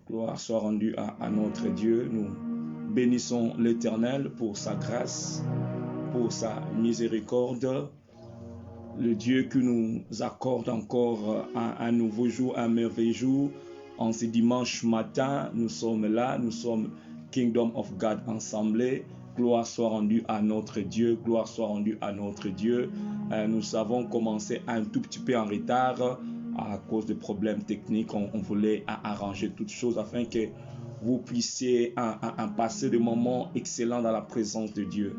Gloire soit rendue à notre Dieu. Nous bénissons l'Éternel pour sa grâce, pour sa miséricorde. Le Dieu qui nous accorde encore un nouveau jour, un merveilleux jour. En ce dimanche matin, nous sommes là, nous sommes Kingdom of God ensemble. Gloire soit rendue à notre Dieu, gloire soit rendue à notre Dieu. Nous avons commencé un tout petit peu en retard à cause de problèmes techniques. On voulait arranger toutes choses afin que vous puissiez passer des moments excellents dans la présence de Dieu.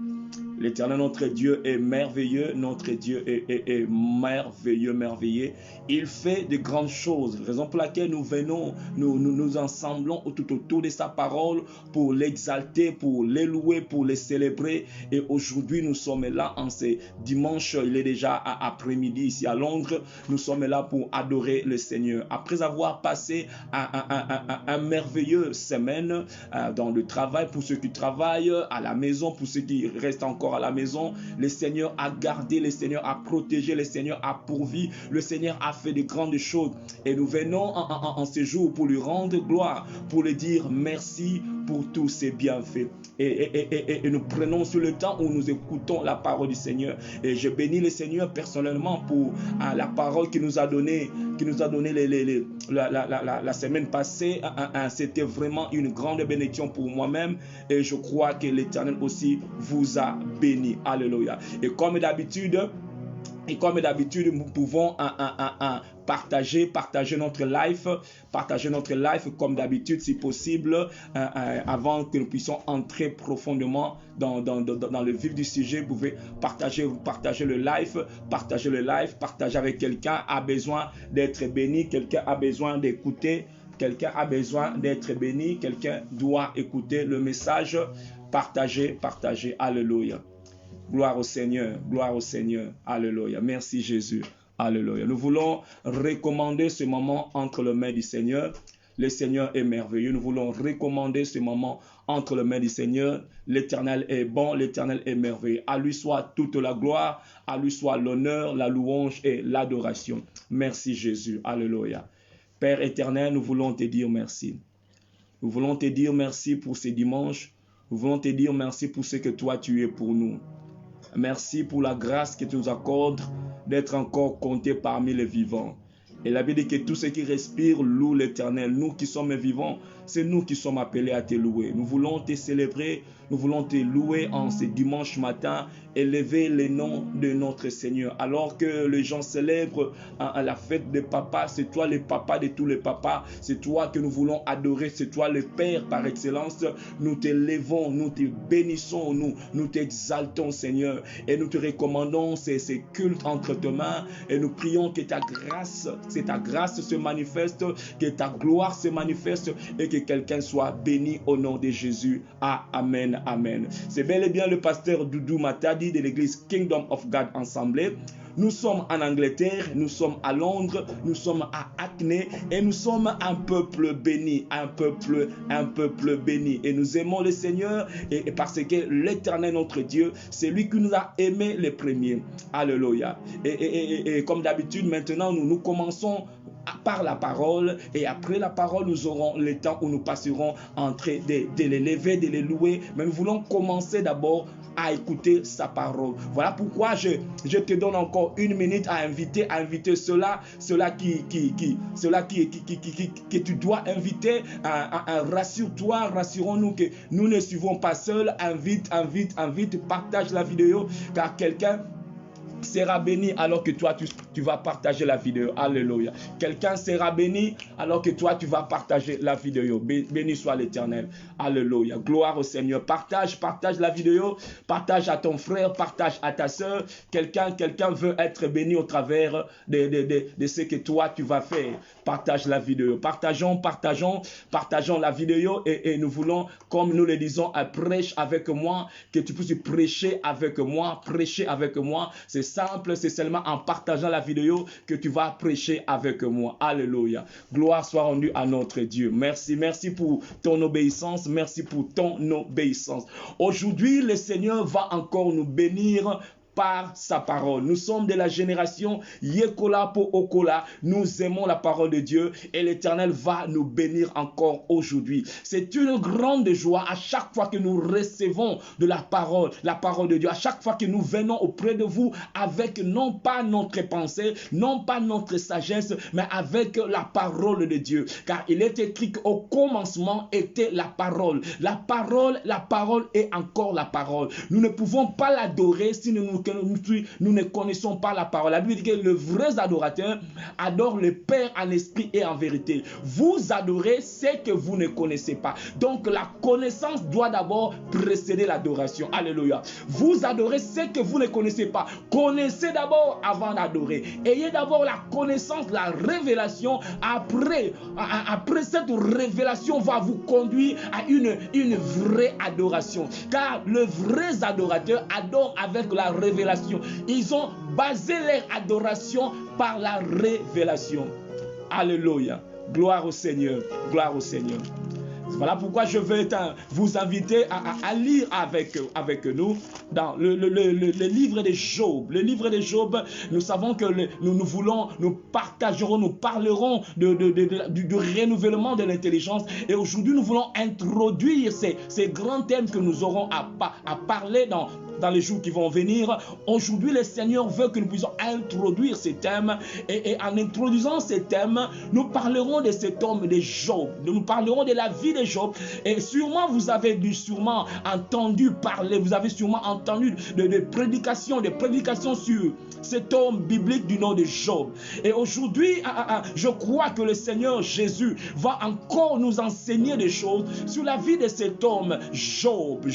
L'Éternel, notre Dieu, est merveilleux. Notre Dieu est merveilleux, merveilleux. Il fait de grandes choses. Raison pour laquelle nous venons, nous ensemblons tout autour de sa parole pour l'exalter, pour l'élouer, pour le célébrer. Et aujourd'hui, nous sommes là en ce dimanche. Il est déjà après-midi ici à Londres. Nous sommes là pour adorer le Seigneur. Après avoir passé un merveilleux semaine dans le travail, pour ceux qui travaillent, à la maison, pour ceux qui restent encore à la maison, le Seigneur a gardé, le Seigneur a protégé, le Seigneur a pourvu, le Seigneur a fait de grandes choses. Et nous venons en ce jour pour lui rendre gloire, pour lui dire merci pour tous ses bienfaits. Et nous prenons sur le temps où nous écoutons la parole du Seigneur. Et je bénis le Seigneur personnellement pour la parole qu'il nous a donnée, la semaine passée. C'était vraiment une grande bénédiction pour moi-même. Et je crois que l'Éternel aussi vous a béni. Alléluia. Et comme d'habitude, nous pouvons partager notre life comme d'habitude si possible, avant que nous puissions entrer profondément dans le vif du sujet. Vous pouvez partager le live, partager avec quelqu'un a besoin d'être béni, quelqu'un a besoin d'écouter, quelqu'un a besoin d'être béni, quelqu'un doit écouter le message. Partagez, alléluia. Gloire au Seigneur, alléluia. Merci Jésus, alléluia. Nous voulons recommander ce moment entre les mains du Seigneur. Le Seigneur est merveilleux. Nous voulons recommander ce moment entre les mains du Seigneur. L'Éternel est bon, l'Éternel est merveilleux. À lui soit toute la gloire, à lui soit l'honneur, la louange et l'adoration. Merci Jésus, alléluia. Père éternel, nous voulons te dire merci. Nous voulons te dire merci pour ce dimanche. Nous voulons te dire merci pour ce que toi tu es pour nous. Merci pour la grâce que tu nous accordes d'être encore comptés parmi les vivants. Et la Bible dit que tous ceux qui respirent louent l'Éternel. Nous qui sommes vivants, c'est nous qui sommes appelés à te louer. Nous voulons te célébrer, nous voulons te louer en ce dimanche matin, élever le nom de notre Seigneur. Alors que les gens célèbrent à la fête des papas, c'est toi le papa de tous les papas, c'est toi que nous voulons adorer, c'est toi le Père par excellence. Nous te levons, nous te bénissons, nous t'exaltons Seigneur, et nous te recommandons ces cultes entre tes mains, et nous prions que ta grâce se manifeste, que ta gloire se manifeste, et que quelqu'un soit béni au nom de Jésus. Amen, amen. C'est bel et bien le pasteur Doudou Matadi de l'église Kingdom of God Ensemble. Nous sommes en Angleterre, nous sommes à Londres, nous sommes à Hackney, et nous sommes un peuple béni, un peuple béni. Et nous aimons le Seigneur, et parce que l'Éternel notre Dieu, c'est lui qui nous a aimés les premiers. Alléluia. Et comme d'habitude, maintenant, nous commençons par la parole, et après la parole, nous aurons le temps où nous passerons en train de l'élever, de les louer. Mais nous voulons commencer d'abord à écouter sa parole. Voilà pourquoi je te donne encore une minute à inviter ceux-là que tu dois inviter. Rassure-toi, rassurons-nous que nous ne suivons pas seuls. Invite, partage la vidéo, car quelqu'un sera béni alors que toi tu vas partager la vidéo. Alléluia. Quelqu'un sera béni alors que toi tu vas partager la vidéo. Béni soit l'Éternel. Alléluia. Gloire au Seigneur. Partage la vidéo. Partage à ton frère, partage à ta soeur. Quelqu'un veut être béni au travers de ce que toi tu vas faire. Partage la vidéo. Partageons la vidéo, et nous voulons, comme nous le disons, prêche avec moi, que tu puisses prêcher avec moi. C'est simple, c'est seulement en partageant la vidéo que tu vas prêcher avec moi. Alléluia. Gloire soit rendue à notre Dieu. Merci pour ton obéissance. Aujourd'hui, le Seigneur va encore nous bénir par sa parole. Nous sommes de la génération Yekola po Okola. Nous aimons la parole de Dieu et l'Éternel va nous bénir encore aujourd'hui. C'est une grande joie à chaque fois que nous recevons de la parole de Dieu, à chaque fois que nous venons auprès de vous avec non pas notre pensée, non pas notre sagesse, mais avec la parole de Dieu. Car il est écrit qu'au commencement était la parole. La parole est encore la parole. Nous ne pouvons pas l'adorer si nous ne connaissons pas la parole. La Bible dit que les vrais adorateurs adorent le Père en esprit et en vérité. Vous adorez ce que vous ne connaissez pas. Donc la connaissance doit d'abord précéder l'adoration. Alléluia. Vous adorez ce que vous ne connaissez pas. Connaissez d'abord avant d'adorer. Ayez d'abord la connaissance, la révélation. Après cette révélation va vous conduire à une vraie adoration. Car les vrais adorateurs adorent avec la révélation. Ils ont basé leur adoration par la révélation. Alléluia. Gloire au Seigneur. Gloire au Seigneur. Voilà pourquoi je veux vous inviter à lire avec nous dans le livre de Job. Le livre de Job, nous savons que nous parlerons du renouvellement de l'intelligence. Et aujourd'hui, nous voulons introduire ces grands thèmes que nous aurons à parler dans les jours qui vont venir. Aujourd'hui, le Seigneur veut que nous puissions introduire ces thèmes. Et en introduisant ces thèmes, nous parlerons de cet homme de Job. Nous parlerons de la vie de Job. Et sûrement, vous avez entendu parler, vous avez sûrement entendu des prédications sur cet homme biblique du nom de Job. Et aujourd'hui, je crois que le Seigneur Jésus va encore nous enseigner des choses sur la vie de cet homme Job.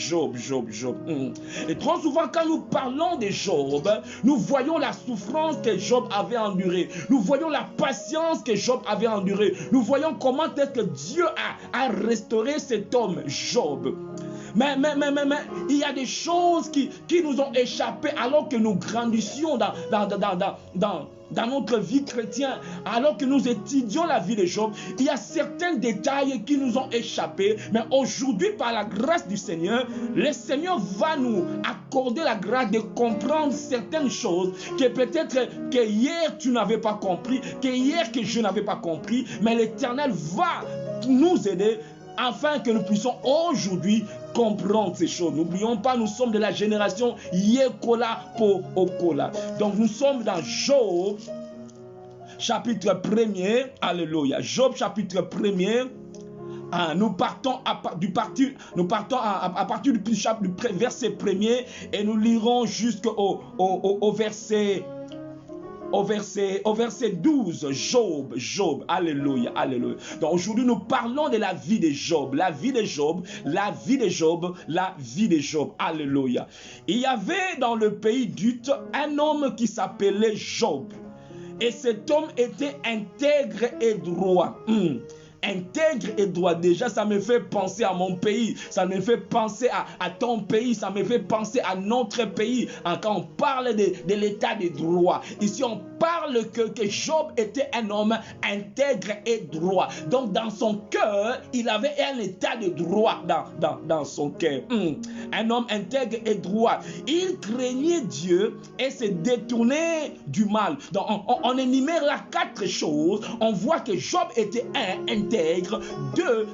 Et trop souvent, quand nous parlons de Job, nous voyons la souffrance que Job avait endurée. Nous voyons la patience que Job avait endurée. Nous voyons comment est-ce que Dieu a restauré cet homme Job. Mais il y a des choses qui nous ont échappé alors que nous grandissions dans notre vie chrétienne, alors que nous étudions la vie de Job. Il y a certains détails qui nous ont échappé, mais aujourd'hui, par la grâce du Seigneur, le Seigneur va nous accorder la grâce de comprendre certaines choses que peut-être que hier tu n'avais pas compris, que hier que je n'avais pas compris, mais l'Éternel va nous aider afin que nous puissions aujourd'hui comprendre ces choses. N'oublions pas, nous sommes de la génération Yekola po Okola. Donc nous sommes dans Job, chapitre 1er. Alléluia. Job, chapitre 1er. Nous partons à partir du verset 1er et nous lirons jusqu'au verset 12, Job, alléluia. Donc aujourd'hui nous parlons de la vie de Job, alléluia. Il y avait dans le pays d'Uth un homme qui s'appelait Job, et cet homme était intègre et droit. Intègre et droit, déjà ça me fait penser à mon pays, ça me fait penser à ton pays, ça me fait penser à notre pays. Quand on parle de l'état de droit, ici on parle que Job était un homme intègre et droit. Donc dans son cœur, il avait un état de droit dans son cœur. Un homme intègre et droit. Il craignait Dieu et se détournait du mal. Donc on énumère là 4 choses. On voit que Job était intègre. 2,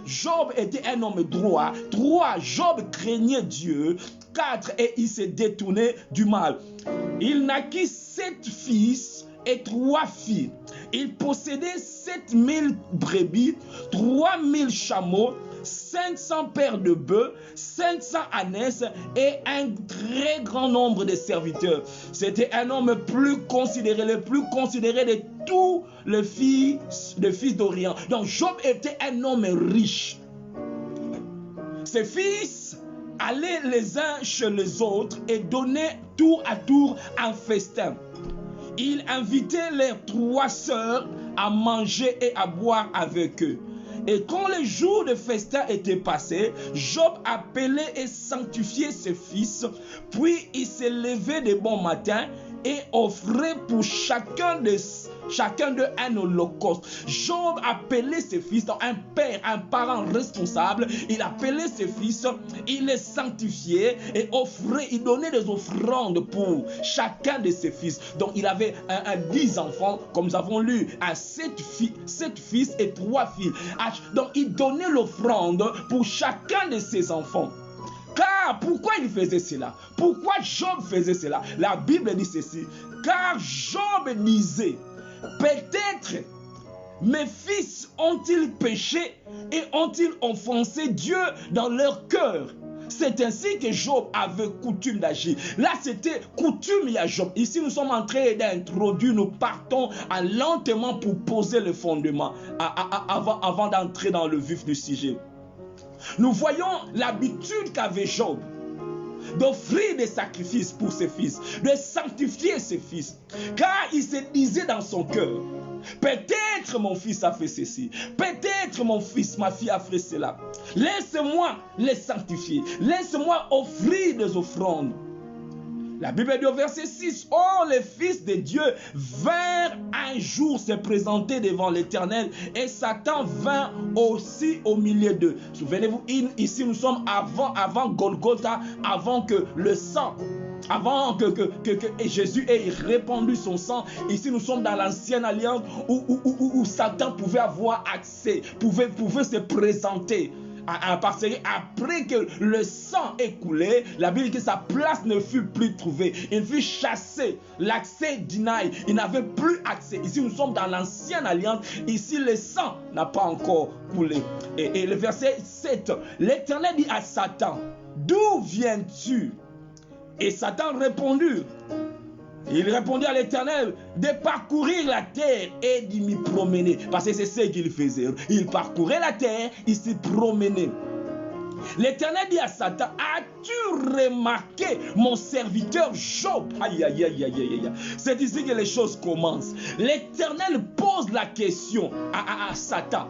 Job était un homme droit. 3, Job craignait Dieu. 4, et il s'est détourné du mal. Il naquit 7 fils et 3 filles. Il possédait 7000 brebis, 3000 chameaux, 500 paires de bœufs, 500 ânesses et un très grand nombre de serviteurs. C'était un homme le plus considéré de tous les fils d'Orient. Donc Job était un homme riche. Ses fils allaient les uns chez les autres et donnaient tour à tour un festin. Il invitait les 3 sœurs à manger et à boire avec eux. Et quand les jours de festin étaient passés, Job appelait et sanctifiait ses fils. Puis il s'est levé de bon matin et offrait pour chacun d'eux un holocauste. Job appelait ses fils, un père, un parent responsable, il appelait ses fils, il les sanctifiait et offrait, il donnait des offrandes pour chacun de ses fils. Donc il avait 10 enfants, comme nous avons lu, 7 fils et 3 filles. Donc il donnait l'offrande pour chacun de ses enfants. Car pourquoi il faisait cela? Pourquoi Job faisait cela? La Bible dit ceci. Car Job disait, peut-être mes fils ont-ils péché et ont-ils offensé Dieu dans leur cœur? C'est ainsi que Job avait coutume d'agir. Là, c'était coutume à Job. Ici, nous sommes en train d'introduire, nous partons lentement pour poser le fondement avant d'entrer dans le vif du sujet. Nous voyons l'habitude qu'avait Job d'offrir des sacrifices pour ses fils, de sanctifier ses fils. Car il se disait dans son cœur, peut-être mon fils a fait ceci, peut-être mon fils, ma fille a fait cela. Laisse-moi les sanctifier, laisse-moi offrir des offrandes. La Bible dit au verset 6, « Oh, les fils de Dieu vinrent un jour se présenter devant l'Éternel et Satan vint aussi au milieu d'eux. » Souvenez-vous, ici nous sommes avant Golgotha, avant que le sang, avant que Jésus ait répandu son sang. Ici nous sommes dans l'ancienne alliance où Satan pouvait avoir accès, pouvait se présenter. Parce qu'après que le sang est coulé, la Bible dit que sa place ne fut plus trouvée. Il fut chassé. L'accès denied. Il n'avait plus accès. Ici, nous sommes dans l'ancienne alliance. Ici, le sang n'a pas encore coulé. Et le verset 7, l'Éternel dit à Satan, d'où viens-tu? Et Satan répondit. Il répondit à l'Éternel de parcourir la terre et d'y m'y promener. Parce que c'est ce qu'il faisait. Il parcourait la terre, il s'y promenait. L'Éternel dit à Satan, as-tu remarqué mon serviteur Job? Aïe, aïe, aïe, aïe, aïe. C'est ici que les choses commencent. L'Éternel pose la question à Satan.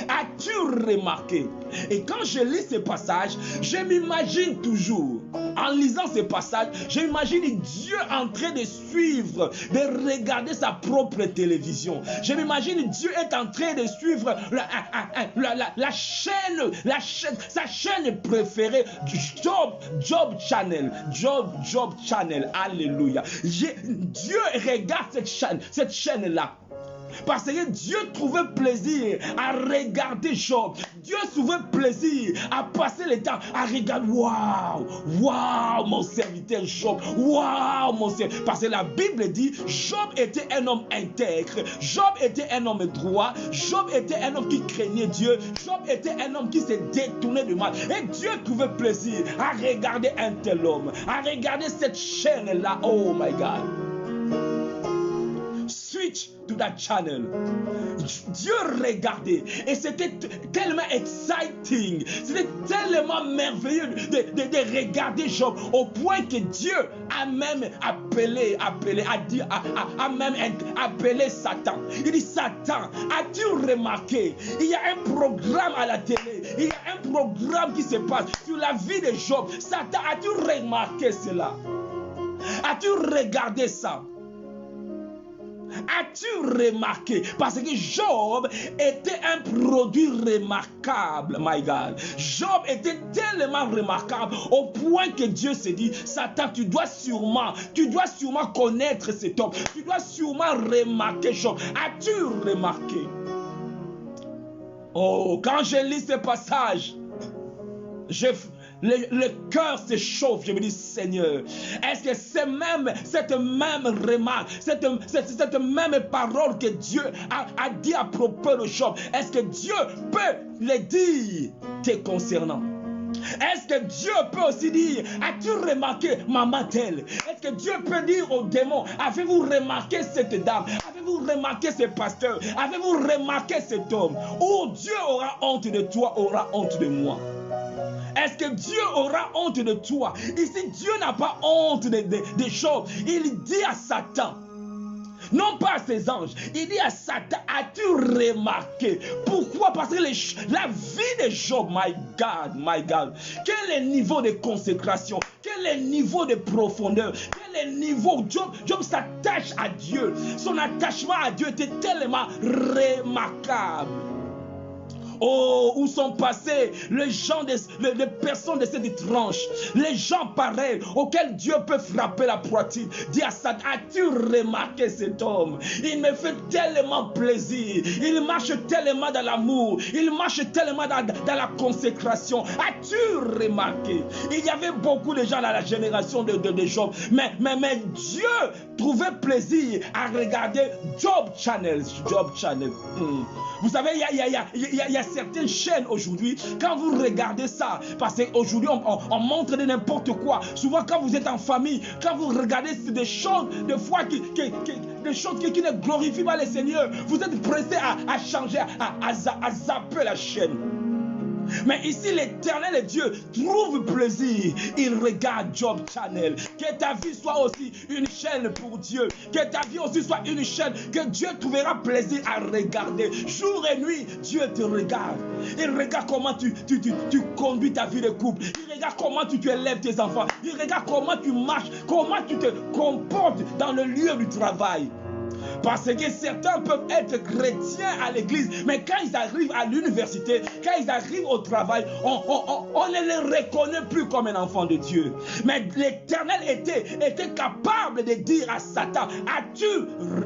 As-tu remarqué? Et quand je lis ce passage, je m'imagine toujours, en lisant ce passage, je m'imagine Dieu en train de suivre, de regarder sa propre télévision. Je m'imagine Dieu est en train de suivre sa chaîne préférée, Job Channel. Alléluia. Dieu regarde cette chaîne-là. Parce que Dieu trouvait plaisir à regarder Job. Dieu trouvait plaisir à passer le temps à regarder. Waouh, mon serviteur Job. Waouh, mon serviteur. Parce que la Bible dit, Job était un homme intègre. Job était un homme droit. Job était un homme qui craignait Dieu. Job était un homme qui s'est détourné du mal. Et Dieu trouvait plaisir à regarder un tel homme, à regarder cette chaîne-là. Oh my God. Switch to that channel. Dieu regardait et c'était tellement exciting, c'était tellement merveilleux de regarder Job au point que Dieu a même appelé Satan. Il dit, Satan, as-tu remarqué, il y a un programme à la télé, il y a un programme qui se passe sur la vie de Job. Satan, as-tu remarqué cela? As-tu regardé ça? As-tu remarqué? Parce que Job était un produit remarquable, my God. Job était tellement remarquable au point que Dieu s'est dit, Satan, tu dois sûrement connaître cet homme. Tu dois sûrement remarquer Job. As-tu remarqué? Oh, quand je lis ce passage, le cœur se chauffe. Je me dis, Seigneur, est-ce que cette même remarque, cette même parole que Dieu a dit à propos de Job, est-ce que Dieu peut le dire te concernant? Est-ce que Dieu peut aussi dire, as-tu remarqué maman telle? Est-ce que Dieu peut dire aux démons, avez-vous remarqué cette dame? Avez-vous remarqué ce pasteur? Avez-vous remarqué cet homme? Oh, Dieu aura honte de toi, aura honte de moi. Est-ce que Dieu aura honte de toi? Ici, Dieu n'a pas honte des choses. Il dit à Satan, non pas à ses anges, il dit à Satan, as-tu remarqué? Pourquoi? Parce que la vie de Job, my God, quel est le niveau de consécration? Quel Quel est le niveau de profondeur? Quel est le niveau? Job s'attache à Dieu. Son attachement à Dieu était tellement remarquable. Oh, où sont passés les gens, les personnes de cette tranche, les gens pareils auxquels Dieu peut frapper la poitrine. Dis à Satan, as-tu remarqué cet homme? Il me fait tellement plaisir, il marche tellement dans l'amour, il marche tellement dans la consécration. As-tu remarqué? Il y avait beaucoup de gens dans la génération de Job, mais Dieu trouvait plaisir à regarder Job Channel. Vous savez, il y a certaines chaînes aujourd'hui, quand vous regardez ça, parce qu'aujourd'hui on montre de n'importe quoi. Souvent quand vous êtes en famille, quand vous regardez des choses, des fois des choses qui ne glorifient pas le Seigneur, vous êtes pressé à changer, à zapper la chaîne. Mais ici, l'Éternel Dieu trouve plaisir. Il regarde Job Channel. Que ta vie soit aussi une chaîne pour Dieu. Que ta vie aussi soit une chaîne que Dieu trouvera plaisir à regarder. Jour et nuit, Dieu te regarde. Il regarde comment tu conduis ta vie de couple. Il regarde comment tu élèves tes enfants. Il regarde comment tu marches, comment tu te comportes dans le lieu du travail. Parce que certains peuvent être chrétiens à l'église, mais quand ils arrivent à l'université, quand ils arrivent au travail, on ne les reconnaît plus comme un enfant de Dieu. Mais l'Éternel était capable de dire à Satan, as-tu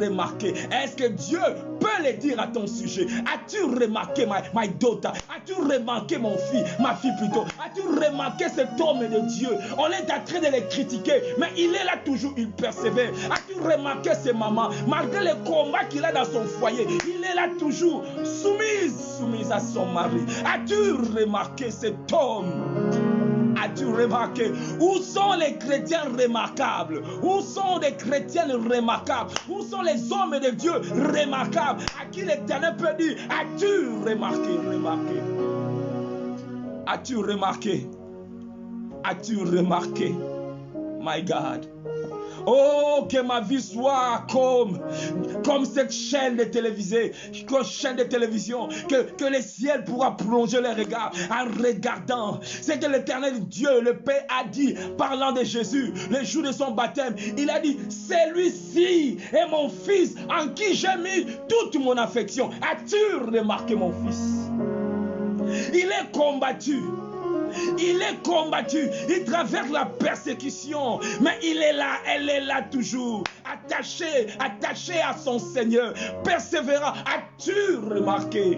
remarqué? Est-ce que Dieu peut le dire à ton sujet? As-tu remarqué my daughter? As-tu remarqué mon fils, ma fille plutôt? As-tu remarqué cet homme de Dieu? On est en train de le critiquer, mais il est là toujours, il persévère. As-tu remarqué ses mamans? Malgré les combats qu'il a dans son foyer, il est là toujours soumise à son mari. As-tu remarqué cet homme? As-tu remarqué? Où sont les chrétiens remarquables? Où sont les chrétiennes remarquables? Où sont les hommes de Dieu remarquables? À qui l'Éternel peut dire, as-tu remarqué? As-tu remarqué? As-tu remarqué? My God. Oh, que ma vie soit comme cette chaîne de télévision, que le ciel pourra plonger les regards en regardant. C'est que l'Éternel Dieu, le Père, a dit, parlant de Jésus, le jour de son baptême, il a dit, celui-ci est mon fils en qui j'ai mis toute mon affection. As-tu remarqué mon fils? Il est combattu. Il traverse la persécution, mais il est là, elle est là toujours, attaché à son Seigneur, persévérant. As-tu remarqué?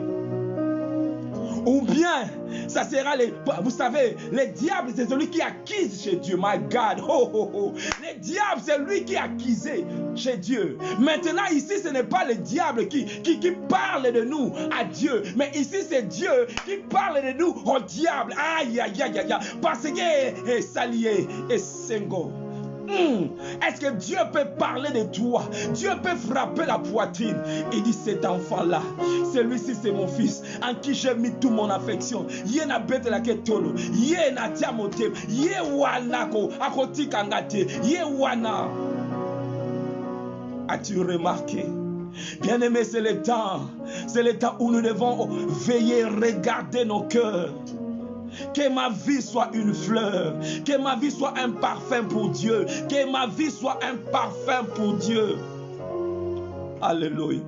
Ou bien, ça sera vous savez, le diable, c'est celui qui accuse chez Dieu. My God, le diable, c'est lui qui accuse chez Dieu. Maintenant, ici, ce n'est pas le diable qui parle de nous à Dieu, mais ici, c'est Dieu qui parle de nous au diable. Aïe, aïe, aïe, aïe, parce que Salié et Sengo. Est-ce que Dieu peut parler de toi? Dieu peut frapper la poitrine. Il dit, cet enfant-là, celui-ci c'est mon fils en qui j'ai mis toute mon affection. Yena bete la ketolo, yena tiamote, yewana ko akoti kangate, yewana. As-tu remarqué? Bien-aimé, c'est le temps où nous devons veiller, regarder nos cœurs. Que ma vie soit une fleur, que ma vie soit un parfum pour Dieu, que ma vie soit un parfum pour Dieu. Alléluia.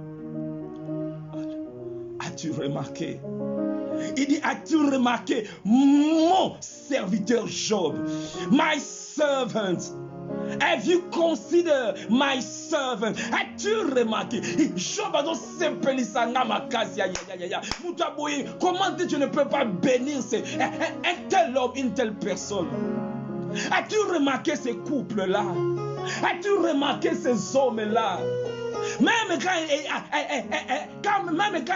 As-tu remarqué? Il dit, as-tu remarqué mon serviteur Job? My servant. Have you considered my servant? As-tu remarqué? Job a donc comment dire tu ne peux pas bénir un tel homme, une telle personne? As-tu remarqué ces couples-là? As-tu remarqué ces hommes-là? Même quand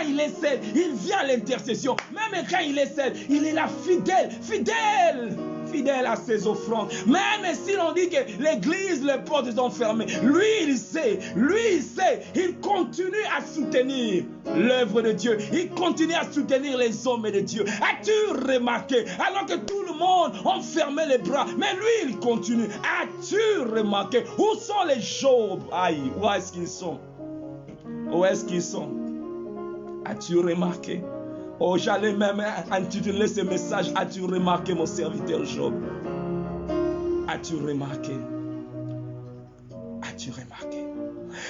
il est seul, il vient à l'intercession. Même quand il est seul, il est là fidèle à ses offrandes. Même si l'on dit que l'église, les portes sont fermées, lui il sait, il continue à soutenir l'œuvre de Dieu, il continue à soutenir les hommes de Dieu. As-tu remarqué, alors que tout le monde a fermé les bras, mais lui il continue. As-tu remarqué, où sont les Job? Aïe, où est-ce qu'ils sont? Où est-ce qu'ils sont? As-tu remarqué? Oh, j'allais même intituler ce message, as-tu remarqué mon serviteur Job? As-tu remarqué? As-tu remarqué?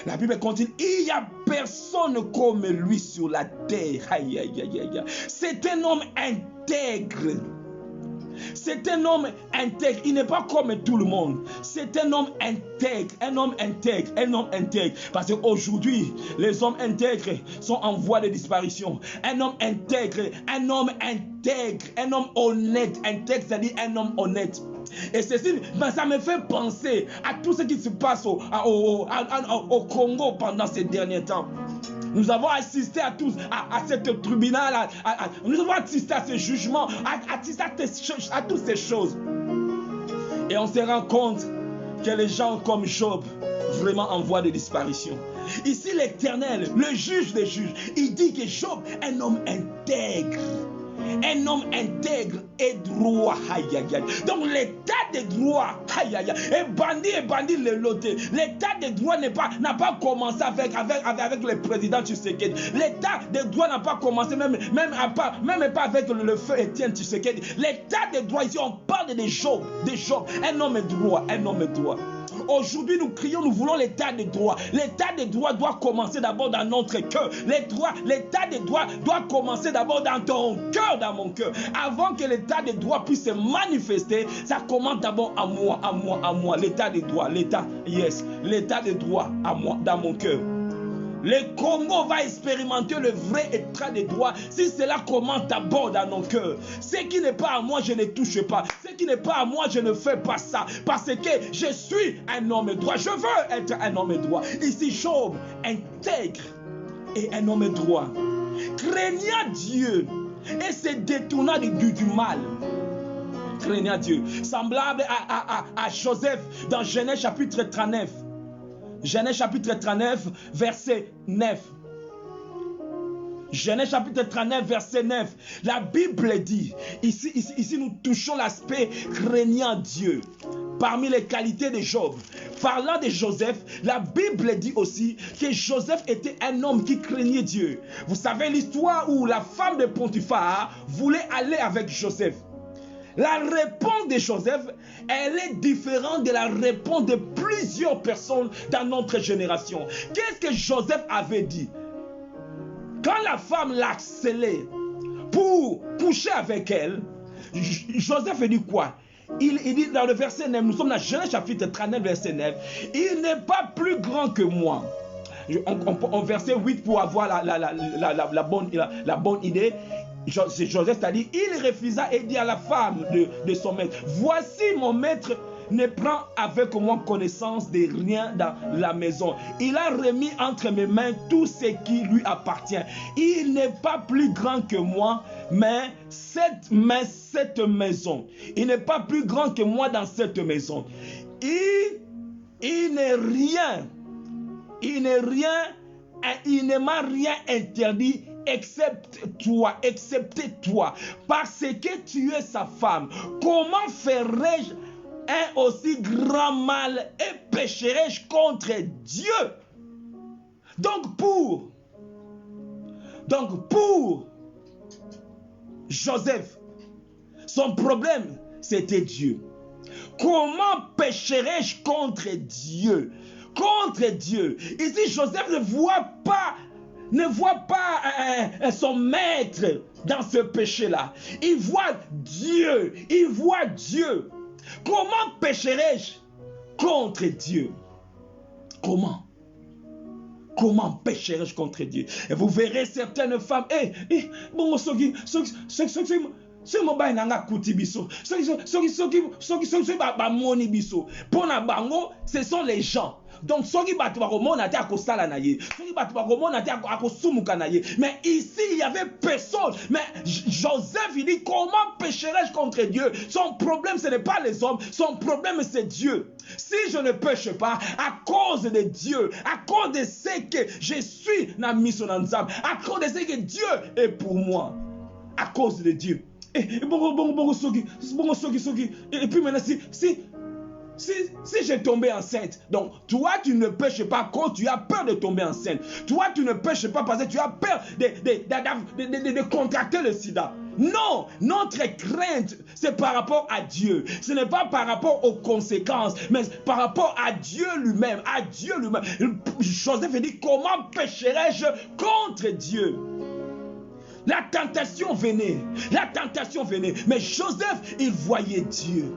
La Bible continue, il n'y a personne comme lui sur la terre. Aïe, aïe, aïe, aïe. C'est un homme intègre. C'est un homme intègre. Il n'est pas comme tout le monde. C'est un homme intègre. Un homme intègre. Un homme intègre. Parce qu'aujourd'hui, les hommes intègres sont en voie de disparition. Un homme intègre. Un homme intègre. Un homme honnête. Intègre, c'est-à-dire un homme honnête. Et ceci, ça me fait penser à tout ce qui se passe au Congo pendant ces derniers temps. Nous avons assisté à tous à cette tribunal, nous avons assisté à ce jugement, assisté à toutes ces choses. Et on se rend compte que les gens comme Job, vraiment en voie de disparition. Ici l'Éternel, le juge des juges, il dit que Job, un homme intègre. Un homme intègre et droit. Aïe, aïe, aïe. Donc l'état de droit, aïe, aïe, aïe. Et bandit le loté. L'état de droit n'a pas commencé avec le président Tshisekedi. L'état de droit n'a pas commencé même pas avec le feu Étienne Tshisekedi. L'état de droit, ici on parle de Job, un homme droit, un homme droit. Aujourd'hui, nous crions, nous voulons l'état de droit. L'état de droit doit commencer d'abord dans notre cœur. L'état de droit doit commencer d'abord dans ton cœur, dans mon cœur. Avant que l'état de droit puisse se manifester, ça commence d'abord à moi. L'état de droit, l'état de droit à moi, dans mon cœur. Le Congo va expérimenter le vrai état de droit si cela commence d'abord dans nos cœurs. Ce qui n'est pas à moi, je ne touche pas. Ce qui n'est pas à moi, je ne fais pas ça. Parce que je suis un homme droit. Je veux être un homme droit. Ici, Job, intègre et un homme droit. Craignant Dieu et se détournant du mal. Craignant Dieu. Semblable à Joseph dans Genèse chapitre 39. Genèse chapitre 39, verset 9. Genèse chapitre 39, verset 9. La Bible dit, ici nous touchons l'aspect craignant Dieu. Parmi les qualités de Job, parlant de Joseph, la Bible dit aussi que Joseph était un homme qui craignait Dieu. Vous savez l'histoire où la femme de Potiphar voulait aller avec Joseph. La réponse de Joseph, elle est différente de la réponse de plusieurs personnes dans notre génération. Qu'est-ce que Joseph avait dit? Quand la femme l'a harcelé pour coucher avec elle, Joseph dit quoi? Il dit dans le verset 9, nous sommes dans Genèse chapitre 39, verset 9, il n'est pas plus grand que moi. En verset 8 pour avoir la bonne idée. Joseph a dit, il refusa et dit à la femme de son maître, voici mon maître ne prend avec moi connaissance de rien dans la maison. Il a remis entre mes mains tout ce qui lui appartient. Il n'est pas plus grand que moi, mais cette maison. Il n'est pas plus grand que moi dans cette maison. Il n'est rien. Il ne m'a rien interdit excepté toi, parce que tu es sa femme. Comment ferais-je un aussi grand mal et pécherais-je contre Dieu? Donc pour Joseph, son problème, c'était Dieu. Comment pécherais-je contre Dieu? Contre Dieu. Ici, Joseph ne voit pas son maître dans ce péché-là. Il voit Dieu. Comment pécherais-je contre Dieu? Comment pécherais-je contre Dieu? Et vous verrez certaines femmes, ce sont les gens. Donc, mais ici, il n'y avait personne. Mais Joseph, il dit, comment pécherais-je contre Dieu? Son problème, ce n'est pas les hommes. Son problème, c'est Dieu. Si je ne pêche pas, à cause de Dieu, à cause de ce que je suis dans la mission ensemble, à cause de ce que Dieu est pour moi, à cause de Dieu. Et puis maintenant, si j'ai tombé enceinte, donc toi tu ne pêches pas quand tu as peur de tomber enceinte. Toi tu ne pêches pas parce que tu as peur de contracter le sida. Non, notre crainte, c'est par rapport à Dieu. Ce n'est pas par rapport aux conséquences, mais par rapport à Dieu lui-même. À Dieu lui-même. Joseph dit, comment pécherai-je contre Dieu? La tentation venait. La tentation venait. Mais Joseph, il voyait Dieu.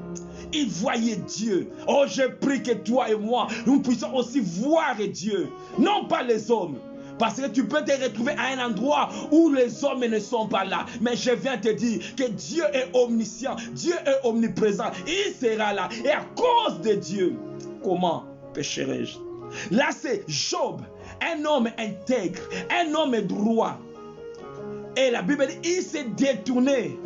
Il voyait Dieu. Oh, je prie que toi et moi, nous puissions aussi voir Dieu. Non pas les hommes. Parce que tu peux te retrouver à un endroit où les hommes ne sont pas là. Mais je viens te dire que Dieu est omniscient. Dieu est omniprésent. Il sera là. Et à cause de Dieu, comment pécherai-je? Là, c'est Job, un homme intègre, un homme droit. Et la Bible dit, il s'est détourné.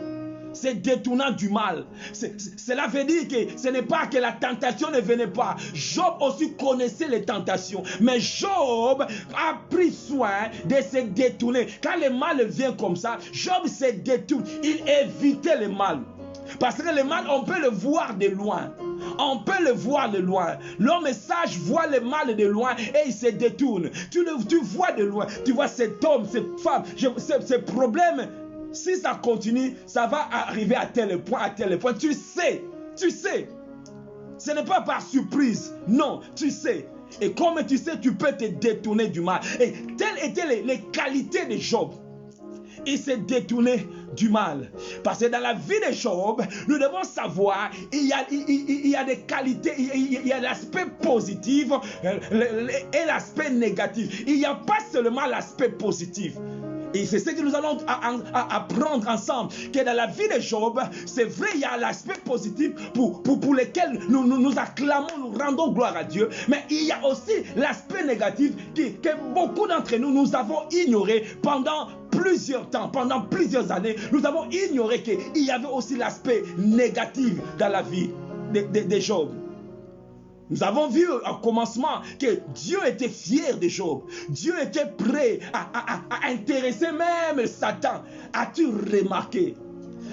C'est détournant du mal. Cela veut dire que ce n'est pas que la tentation ne venait pas. Job aussi connaissait les tentations. Mais Job a pris soin de se détourner. Quand le mal vient comme ça, Job se détourne. Il évitait le mal. Parce que le mal, on peut le voir de loin. On peut le voir de loin. L'homme sage voit le mal de loin et il se détourne. Tu vois de loin. Tu vois cet homme, cette femme, ce problème. Si ça continue, ça va arriver à tel point, à tel point. Tu sais. Ce n'est pas par surprise. Non, tu sais. Et comme tu sais, tu peux te détourner du mal. Et telles étaient les qualités de Job. Il s'est détourné du mal. Parce que dans la vie de Job, nous devons savoir, il y a des qualités, il y a l'aspect positif et l'aspect négatif. Il n'y a pas seulement l'aspect positif. Et c'est ce que nous allons apprendre ensemble, que dans la vie de Job, c'est vrai, il y a l'aspect positif pour lequel nous acclamons, nous rendons gloire à Dieu, mais il y a aussi l'aspect négatif que beaucoup d'entre nous, nous avons ignoré pendant plusieurs temps, pendant plusieurs années. Nous avons ignoré qu'il y avait aussi l'aspect négatif dans la vie de Job. Nous avons vu au commencement que Dieu était fier de Job. Dieu était prêt à intéresser même Satan. As-tu remarqué?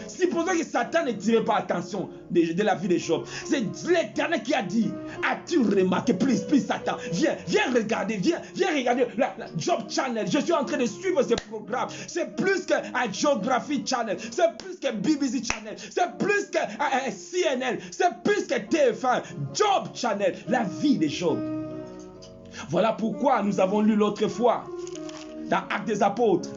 Supposons que Satan ne tirait pas attention de la vie de Job. C'est l'Éternel qui a dit, as-tu remarqué? Please, Satan, viens regarder, viens regarder la Job Channel. Je suis en train de suivre ce programme. C'est plus que Geography Channel, c'est plus que BBC Channel, c'est plus que CNN, c'est plus que TF1. Job Channel, la vie de Job. Voilà pourquoi nous avons lu l'autre fois dans Actes des Apôtres,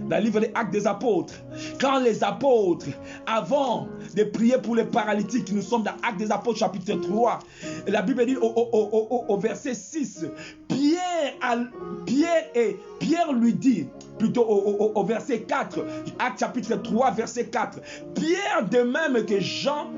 dans le livre des Actes des Apôtres, quand les apôtres, avant de prier pour les paralytiques, nous sommes dans Actes des Apôtres chapitre 3, la Bible dit au verset 6, Pierre lui dit, plutôt au verset 4, Actes chapitre 3 verset 4, Pierre de même que Jean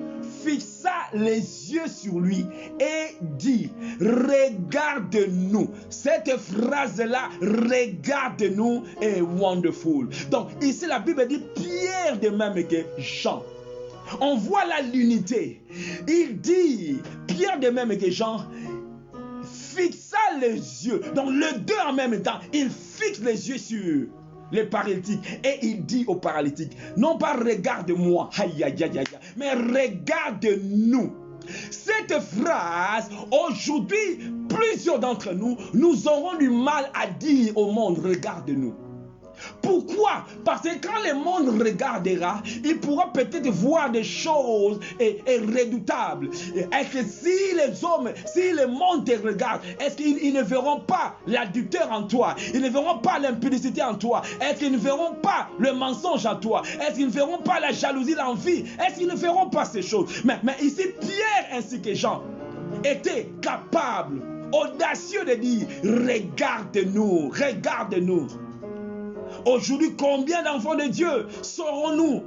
fixa les yeux sur lui et dit, regarde-nous. Cette phrase-là, regarde-nous, est wonderful. Donc ici la Bible dit Pierre de même que Jean. On voit là l'unité. Il dit, Pierre de même que Jean fixa les yeux. Donc les deux en même temps, il fixe les yeux sur les paralytiques. Et il dit aux paralytiques, non pas regarde-moi, mais regarde-nous. Cette phrase, aujourd'hui, plusieurs d'entre nous, nous aurons du mal à dire au monde, regarde-nous. Pourquoi? Parce que quand le monde regardera, il pourra peut-être voir des choses redoutables. Est-ce que si les hommes, si le monde te regarde, est-ce qu'ils ne verront pas l'adultère en toi? Ils ne verront pas l'impudicité en toi? Est-ce qu'ils ne verront pas le mensonge en toi? Est-ce qu'ils ne verront pas la jalousie, l'envie? Est-ce qu'ils ne verront pas ces choses? Mais ici, Pierre ainsi que Jean étaient capables, audacieux de dire, regarde-nous, regarde-nous. Aujourd'hui, combien d'enfants de Dieu serons-nous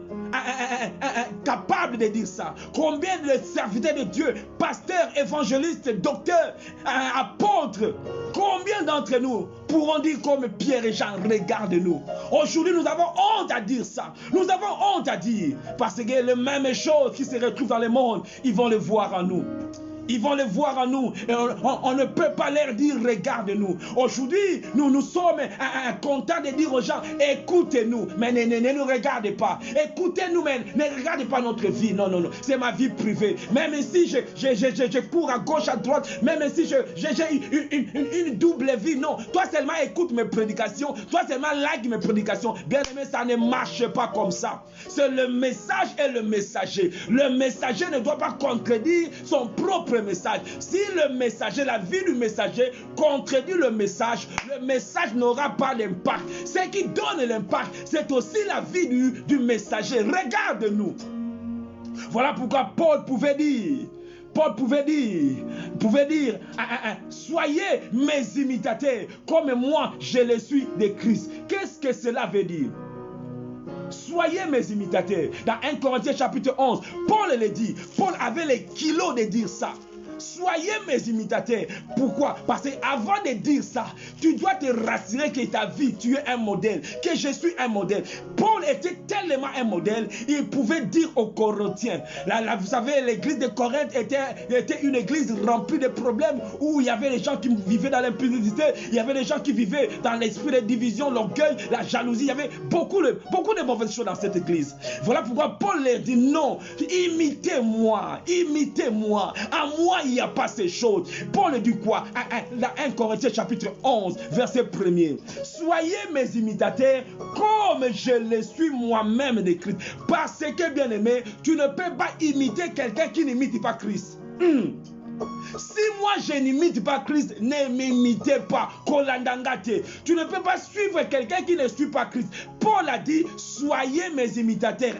capables de dire ça? Combien de serviteurs de Dieu, pasteurs, évangélistes, docteurs, apôtres, combien d'entre nous pourront dire comme Pierre et Jean, regarde-nous? Aujourd'hui, nous avons honte à dire ça. Nous avons honte à dire, parce que les mêmes choses qui se retrouvent dans le monde, ils vont le voir en nous. Ils vont le voir en nous. Et on ne peut pas leur dire, regarde-nous. Aujourd'hui, nous sommes contents de dire aux gens, écoutez-nous, mais ne nous regardez pas. Écoutez-nous, mais ne regardez pas notre vie. Non, non, non. C'est ma vie privée. Même si je cours à gauche, à droite, même si j'ai une double vie, non. Toi seulement écoute mes prédications. Toi seulement like mes prédications. Bien aimé, ça ne marche pas comme ça. C'est le message et le messager. Le messager ne doit pas contredire son propre message. Si le messager, la vie du messager contredit le message n'aura pas d'impact. Ce qui donne l'impact, c'est aussi la vie du messager. Regarde-nous. Voilà pourquoi Paul pouvait dire, soyez mes imitateurs comme moi je le suis de Christ. Qu'est-ce que cela veut dire? Soyez mes imitateurs. Dans 1 Corinthiens chapitre 11, Paul le dit. Paul avait les kilos de dire ça. Soyez mes imitateurs. Pourquoi? Parce qu'avant de dire ça, tu dois te rassurer que ta vie, tu es un modèle, que je suis un modèle. Paul était tellement un modèle, il pouvait dire aux Corinthiens. Vous savez, l'église de Corinthe était une église remplie de problèmes où il y avait des gens qui vivaient dans l'impudicité, il y avait des gens qui vivaient dans l'esprit de division, l'orgueil, la jalousie. Il y avait beaucoup de mauvaises choses dans cette église. Voilà pourquoi Paul leur dit non, imitez-moi, imitez-moi. À moi, il n'y a pas ces choses. Paul dit quoi? Dans 1 Corinthiens chapitre 11, verset 1er. Soyez mes imitateurs comme je le suis moi-même de Christ. Parce que, bien aimé, tu ne peux pas imiter quelqu'un qui n'imite pas Christ. Si moi je n'imite pas Christ, ne m'imitez pas. Tu ne peux pas suivre quelqu'un qui ne suit pas Christ. Paul a dit, soyez mes imitateurs.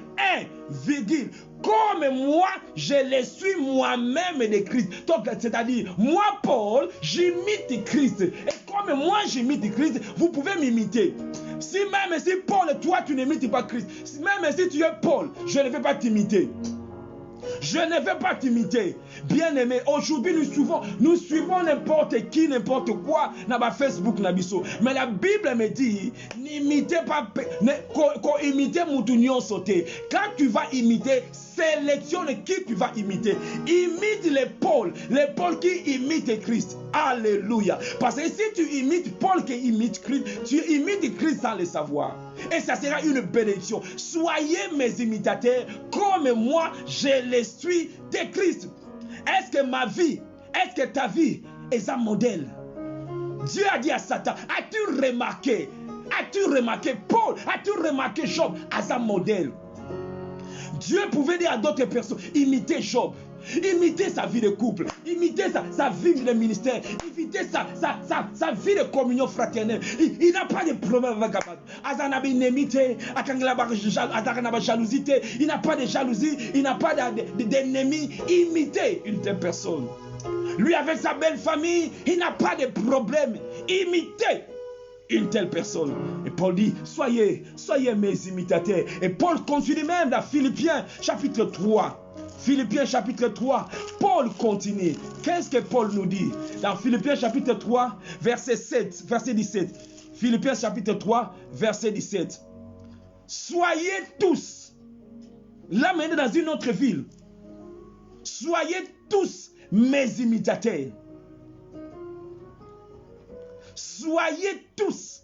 Comme moi, je le suis moi-même de Christ. Donc, c'est-à-dire, moi, Paul, j'imite Christ. Et comme moi, j'imite Christ, vous pouvez m'imiter. Même si Paul, toi, tu n'imites pas Christ, même si tu es Paul, je ne vais pas t'imiter. Je ne vais pas t'imiter. Bien aimé, aujourd'hui nous suivons n'importe qui, n'importe quoi dans Facebook. Mais la Bible me dit, n'imitez pas, imitez Moutounion sauté. Quand tu vas imiter, sélectionne qui tu vas imiter. Imite les Paul qui imitent Christ. Alléluia. Parce que si tu imites Paul qui imite Christ, tu imites Christ sans le savoir. Et ça sera une bénédiction. Soyez mes imitateurs comme moi, je le suis de Christ. Est-ce que ma vie, est-ce que ta vie est un modèle? Dieu a dit à Satan, as-tu remarqué Paul, as-tu remarqué Job as un modèle? Dieu pouvait dire à d'autres personnes, imitez Job. Imitez sa vie de couple, imitez sa vie de ministère, imitez sa vie de communion fraternelle. Il n'a pas de problème avec il n'a pas de jalousie, il n'a pas d'ennemis. Imitez une telle personne. Lui avec sa belle famille, il n'a pas de problème. Imitez une telle personne. Et Paul dit, soyez mes imitateurs. Et Paul continue même dans Philippiens chapitre 3. Philippiens chapitre 3, Paul continue. Qu'est-ce que Paul nous dit? Dans Philippiens chapitre 3, verset 17. Philippiens chapitre 3, verset 17. Soyez tous, là maintenant dans une autre ville, soyez tous mes imitateurs. Soyez tous.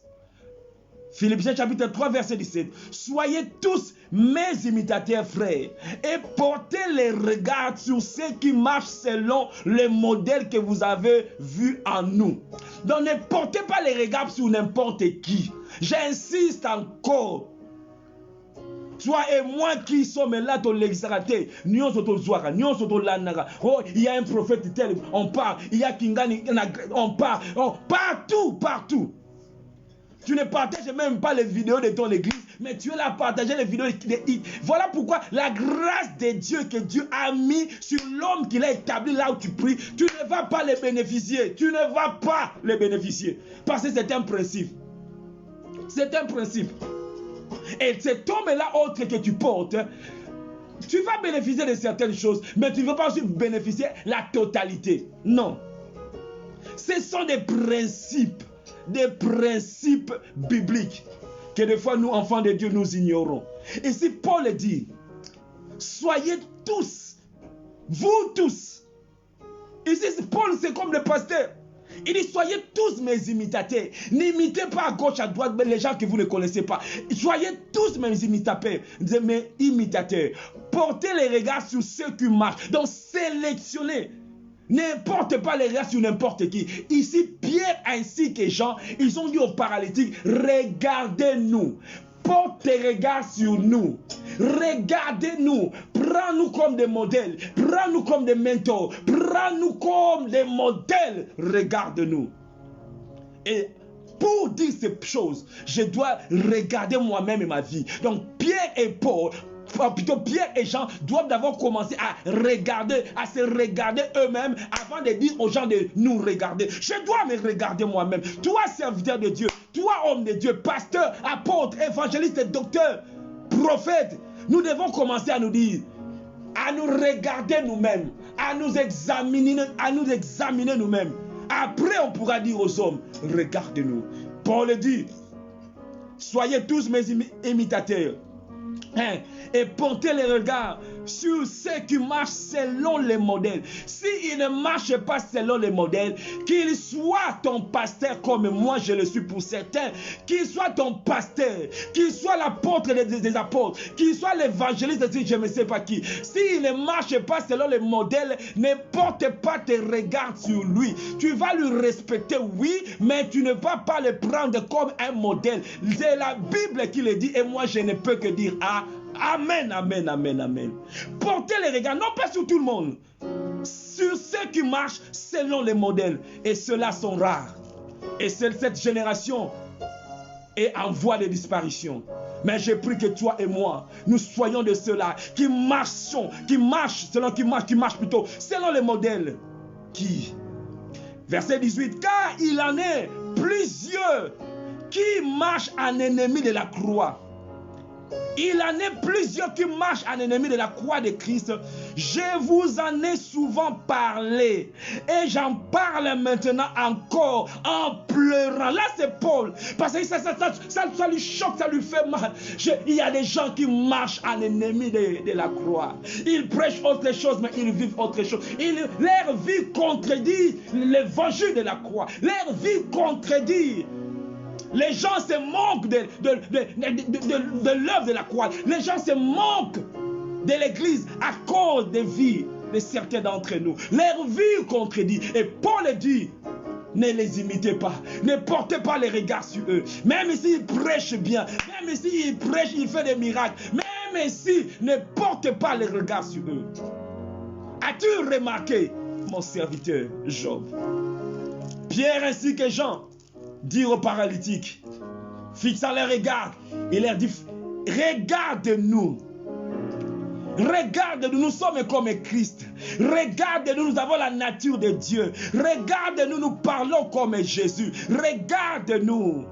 Philippiens chapitre 3, verset 17. Soyez tous mes imitateurs, frères, et portez les regards sur ceux qui marchent selon le modèle que vous avez vu en nous. Donc ne portez pas les regards sur n'importe qui. J'insiste encore. Toi et moi qui sommes là dans l'extraté, il y a un prophète tel, on parle, il y a Kingani, on parle, partout. Tu ne partages même pas les vidéos de ton église, mais tu es là à partager les vidéos de... Voilà pourquoi la grâce de Dieu que Dieu a mis sur l'homme qu'il a établi là où tu pries, tu ne vas pas les bénéficier. Tu ne vas pas les bénéficier. Parce que c'est un principe. C'est un principe. Et cet homme-là autre que tu portes, tu vas bénéficier de certaines choses, mais tu ne vas pas aussi bénéficier de la totalité. Non. Ce sont des principes bibliques que des fois nous, enfants de Dieu, nous ignorons. Et si Paul dit, soyez tous, vous tous, Ici, Paul, c'est comme le pasteur. Il dit, soyez tous mes imitateurs. N'imitez pas à gauche, à droite, mais les gens que vous ne connaissez pas. Soyez tous mes imitateurs. Portez les regards sur ceux qui marchent. Donc, sélectionnez. N'importe pas les regards sur n'importe qui. Ici, Pierre ainsi que Jean, ils ont dit aux paralytiques, regardez-nous. Porte tes regards sur nous. Regardez-nous. Prends-nous comme des modèles. Prends-nous comme des mentors. Prends-nous comme des modèles. Regarde-nous. Et pour dire ces choses, je dois regarder moi-même et ma vie. Donc Pierre et Paul, plutôt Pierre et Jean doivent d'abord commencer à se regarder eux-mêmes avant de dire aux gens de nous regarder. Je dois me regarder moi-même. Toi, serviteur de Dieu, toi, homme de Dieu, pasteur, apôtre, évangéliste, docteur, prophète, nous devons commencer à nous dire, à nous regarder nous-mêmes, à nous examiner nous-mêmes. Après, on pourra dire aux hommes, regardez-nous. Paul dit, soyez tous mes imitateurs. Et portez les regards sur ceux qui marchent selon les modèles. S'ils ne marchent pas selon les modèles, qu'il soit ton pasteur comme moi je le suis pour certains, qu'il soit ton pasteur, qu'il soit l'apôtre des apôtres, qu'il soit l'évangéliste, si je ne sais pas qui. S'il ne marche pas selon les modèles, ne porte pas tes regards sur lui. Tu vas lui respecter, oui, mais tu ne vas pas le prendre comme un modèle. C'est la Bible qui le dit et moi je ne peux que dire amen, amen, amen, amen. Portez les regards, non pas sur tout le monde, sur ceux qui marchent selon les modèles. Et ceux-là sont rares. Et cette génération est en voie de disparition. Mais je prie que toi et moi, nous soyons de ceux-là qui marchent plutôt selon les modèles. Qui? Verset 18. Car il en est plusieurs qui marchent en ennemi de la croix. Il en est plusieurs qui marchent en ennemi de la croix de Christ. Je vous en ai souvent parlé. Et j'en parle maintenant encore en pleurant. Là, c'est Paul. Parce que ça lui choque, ça lui fait mal. Il y a des gens qui marchent en ennemi de la croix. Ils prêchent autre chose, mais ils vivent autre chose. Leur vie contredit l'évangile de la croix. Leur vie contredit. Les gens se moquent de l'œuvre de la croix. Les gens se moquent de l'église à cause des vies de certains d'entre nous. Leur vie contredit. Et Paul dit, ne les imitez pas. Ne portez pas les regards sur eux. Même s'ils prêchent bien, même s'ils prêchent, ils font des miracles, même si ne portez pas les regards sur eux. As-tu remarqué, mon serviteur Job? Pierre ainsi que Jean dire aux paralytiques, fixant les regards, il leur dit, regarde-nous. Regarde-nous, nous sommes comme Christ. Regarde-nous, nous avons la nature de Dieu. Regarde-nous, nous parlons comme Jésus. Regarde-nous.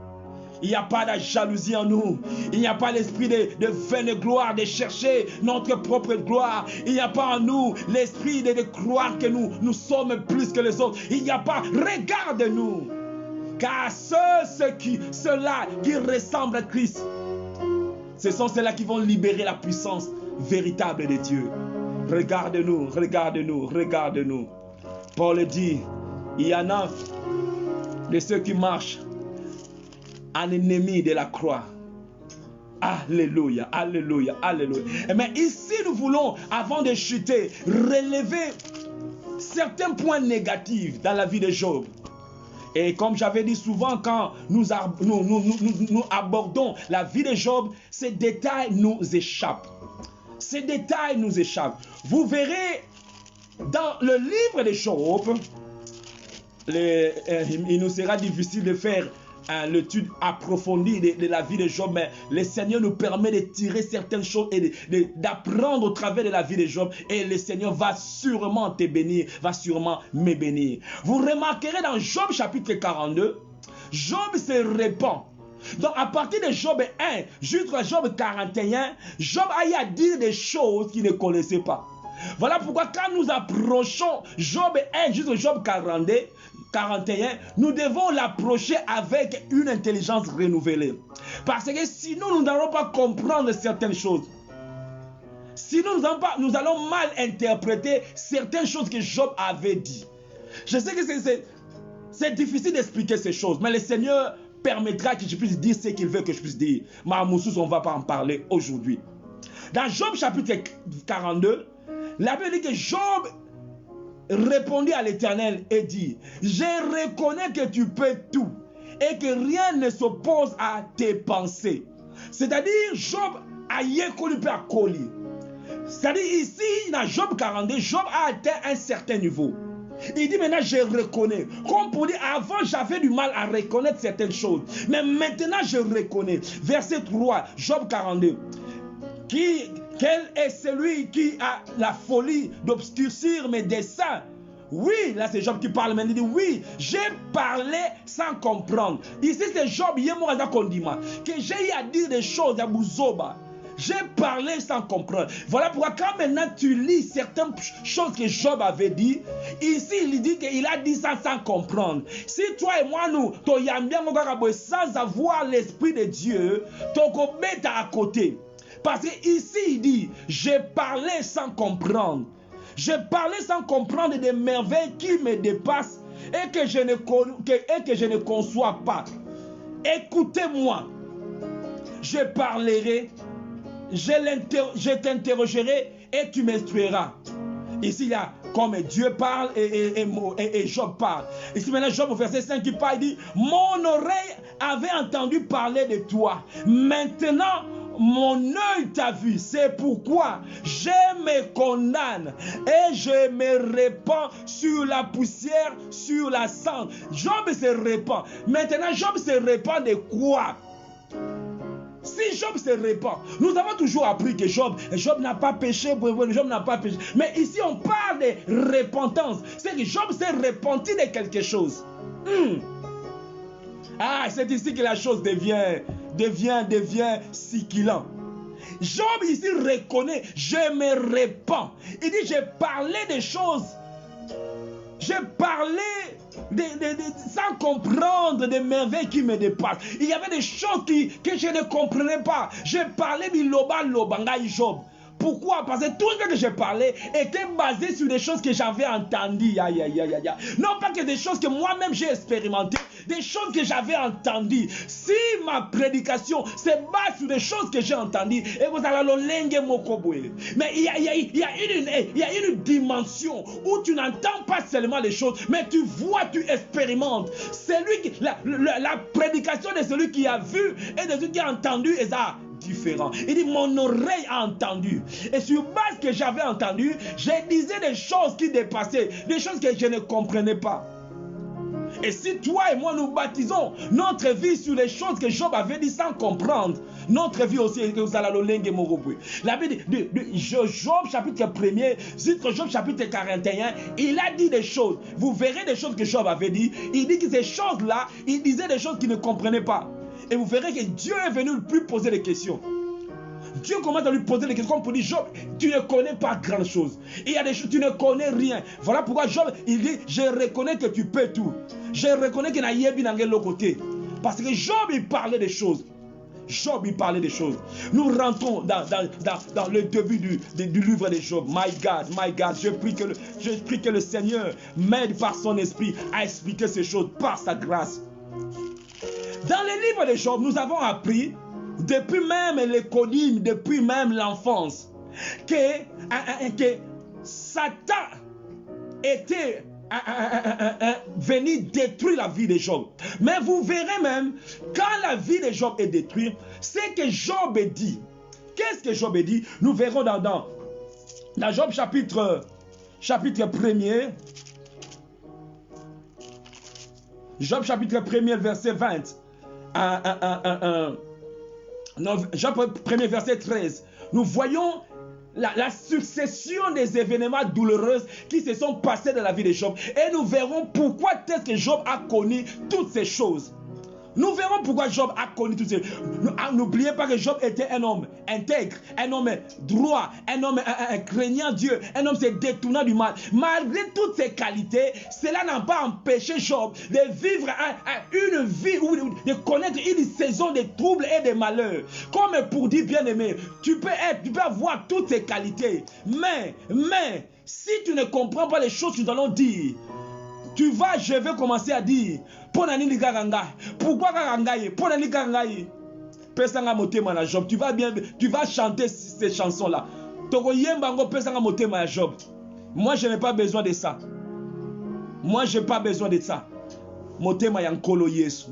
Il n'y a pas de jalousie en nous. Il n'y a pas l'esprit de vaine gloire, de chercher notre propre gloire. Il n'y a pas en nous l'esprit de croire que nous sommes plus que les autres. Il n'y a pas, regarde-nous. Car ceux-là qui ressemblent à Christ, ce sont ceux-là qui vont libérer la puissance véritable de Dieu. Regarde-nous, regarde-nous, regarde-nous. Paul dit, il y en a de ceux qui marchent en ennemi de la croix. Alléluia, alléluia, alléluia. Mais ici, nous voulons, avant de chuter, relever certains points négatifs dans la vie de Job. Et comme j'avais dit souvent, quand nous abordons la vie de Job, ces détails nous échappent. Ces détails nous échappent. Vous verrez dans le livre de Job, il nous sera difficile de faire l'étude approfondie de la vie de Job, mais le Seigneur nous permet de tirer certaines choses et d'apprendre au travers de la vie de Job, et le Seigneur va sûrement te bénir, va sûrement me bénir. Vous remarquerez dans Job chapitre 42, Job se répand. Donc à partir de Job 1 jusqu'à Job 41, Job a eu à dire des choses qu'il ne connaissait pas. Voilà pourquoi quand nous approchons Job 1 jusqu'à Job 41, nous devons l'approcher avec une intelligence renouvelée. Parce que sinon, nous n'allons pas comprendre certaines choses. Sinon, nous allons mal interpréter certaines choses que Job avait dit. Je sais que c'est difficile d'expliquer ces choses, mais le Seigneur permettra que je puisse dire ce qu'il veut que je puisse dire. Mahamoussous, on ne va pas en parler aujourd'hui. Dans Job chapitre 42, la Bible dit que Job répondit à l'Éternel et dit, je reconnais que tu peux tout et que rien ne s'oppose à tes pensées. C'est-à-dire, Job a yékoli à Koli. C'est-à-dire, ici, dans Job 42, Job a atteint un certain niveau. Il dit maintenant, je reconnais. Comme pour dire, avant, j'avais du mal à reconnaître certaines choses. Mais maintenant, je reconnais. Verset 3, Job 42. Quel est celui qui a la folie d'obscurcir mes desseins? Oui, là c'est Job qui parle, mais il dit oui, j'ai parlé sans comprendre. Ici c'est Job, que j'ai eu à dire des choses à Bouzoba. J'ai parlé sans comprendre. Voilà pourquoi quand maintenant tu lis certaines choses que Job avait dit, ici il dit qu'il a dit ça sans comprendre. Si toi et moi nous, sans avoir l'Esprit de Dieu, ton mettre à côté. Parce qu'ici il dit, j'ai parlé sans comprendre. J'ai parlé sans comprendre des merveilles qui me dépassent et que je ne conçois pas. Écoutez-moi, je parlerai, je t'interrogerai et tu m'instruiras. Ici, il y a comme Dieu parle et Job parle. Ici, maintenant, Job au verset 5, il parle, il dit, mon oreille avait entendu parler de toi. Maintenant, mon œil t'a vu, c'est pourquoi je me condamne et je me répands sur la poussière, sur la cendre. Job se répand. Maintenant, Job se répand de quoi? Si Job se répand, nous avons toujours appris que Job n'a pas péché, Job n'a pas péché. Mais ici, on parle de repentance. C'est que Job s'est repenti de quelque chose. Ah, c'est ici que la chose devient siquilant. Job ici reconnaît, je me répands. Il dit, j'ai parlé des choses. J'ai parlé sans comprendre des merveilles qui me dépassent. Il y avait des choses que je ne comprenais pas. J'ai parlé de Lobangai Job. Pourquoi? Parce que tout ce que j'ai parlé était basé sur des choses que j'avais entendues. Non pas que des choses que moi-même j'ai expérimentées, des choses que j'avais entendues. Si ma prédication se base sur des choses que j'ai entendues, et vous allez l'olenge mokobwe. Mais il y a une dimension où tu n'entends pas seulement les choses, mais tu vois, tu expérimentes. La prédication de celui qui a vu et de celui qui a entendu est ça. Différent. Il dit, mon oreille a entendu. Et sur base que j'avais entendu, je disais des choses qui dépassaient, des choses que je ne comprenais pas. Et si toi et moi nous baptisons notre vie sur les choses que Job avait dit sans comprendre, notre vie aussi est que la Bible de Job chapitre 1er, Job chapitre 41, il a dit des choses. Vous verrez des choses que Job avait dit. Il dit que ces choses-là, il disait des choses qu'il ne comprenait pas. Et vous verrez que Dieu est venu lui poser des questions. Dieu commence à lui poser des questions pour dire, Job, tu ne connais pas grand chose. Il y a des choses, tu ne connais rien. Voilà pourquoi Job, il dit, je reconnais que tu peux tout. Je reconnais qu'il n'y a pas de l'autre côté. Parce que Job, il parlait des choses. Job, il parlait des choses. Nous rentrons dans le début du livre de Job. My God, je prie que le Seigneur m'aide par son esprit à expliquer ces choses par sa grâce. Dans le livre de Job, nous avons appris, depuis même l'économie, depuis même l'enfance, que Satan était venu détruire la vie de Job. Mais vous verrez même, quand la vie de Job est détruite, c'est que Job dit. Qu'est-ce que Job dit? Nous verrons dans Job chapitre 1er. Job chapitre 1er, verset 20. Job 1er, verset 13. Nous voyons la succession des événements douloureux qui se sont passés dans la vie de Job. Et nous verrons pourquoi est-ce que Job a connu toutes ces choses. Nous verrons pourquoi Job a connu toutes ces choses. N'oubliez pas que Job était un homme intègre, un homme droit, un homme craignant Dieu, un homme se détournant du mal. Malgré toutes ces qualités, cela n'a pas empêché Job de vivre une vie, ou de connaître une saison de troubles et de malheurs. Comme pour dire, bien-aimé, tu peux avoir toutes ces qualités, mais si tu ne comprends pas les choses que nous allons dire, je vais commencer à dire, pourquoi Job, tu vas chanter ces chansons-là. Moi, je n'ai pas besoin de ça. Moi, je n'ai pas besoin de ça. Motema yankolo Yesu,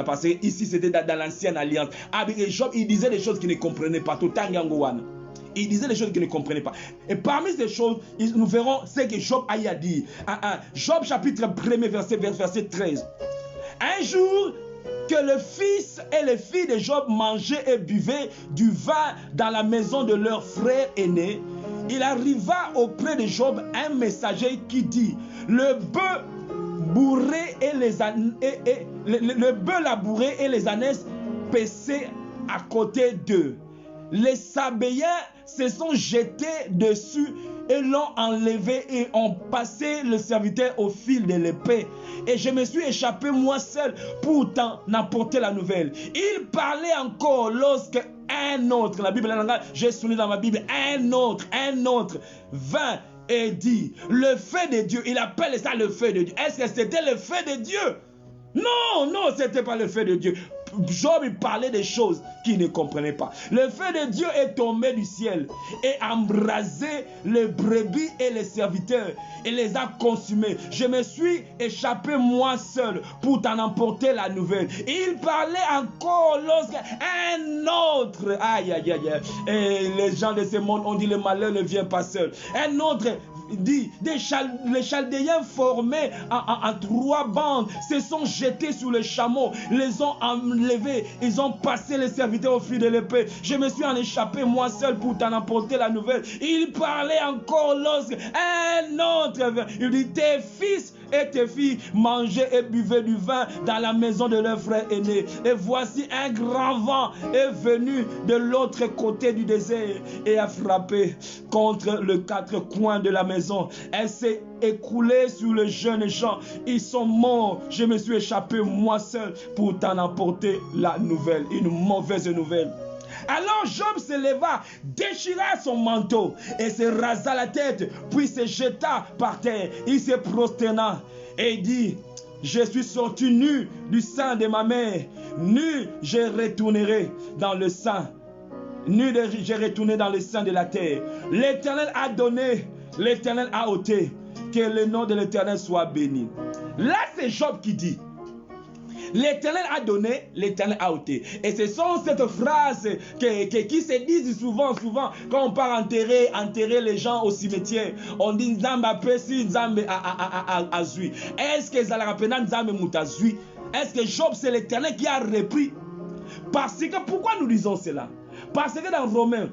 parce que ici, c'était dans l'ancienne alliance. Avec Job, il disait des choses qu'il ne comprenait pas. Il disait des choses qu'il ne comprenait pas. Et parmi ces choses, nous verrons ce que Job a à dire. Job chapitre 1er, verset 13. Un jour, que le fils et les filles de Job mangeaient et buvaient du vin dans la maison de leur frère aîné, il arriva auprès de Job un messager qui dit, le bœuf bourré et le bœuf labouré et les ânesses paissaient à côté d'eux. Les Sabéens se sont jetés dessus et l'ont enlevé et ont passé le serviteur au fil de l'épée. Et je me suis échappé moi seul pour t'en apporter la nouvelle. Il parlait encore lorsque un autre, la Bible, j'ai souligné dans ma Bible, un autre vint et dit, le feu de Dieu, il appelle ça le feu de Dieu. Est-ce que c'était le feu de Dieu? Non, ce n'était pas le feu de Dieu. Job il parlait des choses qu'il ne comprenait pas. Le feu de Dieu est tombé du ciel et a embrasé les brebis et les serviteurs et les a consumés. Je me suis échappé moi seul pour t'en emporter la nouvelle. Il parlait encore lorsqu'un autre, et les gens de ce monde ont dit le malheur ne vient pas seul. Un autre dit, les Chaldéens formés en 3 bandes se sont jetés sur les chameaux, les ont enlevés, ils ont passé les serviteurs au fil de l'épée. Je me suis en échappé moi seul pour t'en apporter la nouvelle. Il parlait encore lorsqu'un autre, il dit, tes fils et tes filles mangeaient et buvaient du vin dans la maison de leur frère aîné. Et voici un grand vent est venu de l'autre côté du désert et a frappé contre les 4 coins de la maison. Elle s'est écoulée sur les jeunes gens. Ils sont morts. Je me suis échappé moi seul pour t'en apporter la nouvelle. Une mauvaise nouvelle. Alors Job se leva, déchira son manteau et se rasa la tête, puis se jeta par terre. Il se prosterna et dit, je suis sorti nu du sein de ma mère, nu je retournerai dans le sein, nu je retournerai dans le sein de la terre. L'Éternel a donné, l'Éternel a ôté, que le nom de l'Éternel soit béni. Là c'est Job qui dit, l'Éternel a donné, l'Éternel a ôté. Et ce sont ces phrases qui se disent souvent quand on part enterrer les gens au cimetière. On dit Nzambe apesi, Nzambe azui. Est-ce que Zalapena Nzambe mutazui? Est-ce que Job c'est l'Éternel qui a repris? Parce que pourquoi nous disons cela? Parce que dans Romains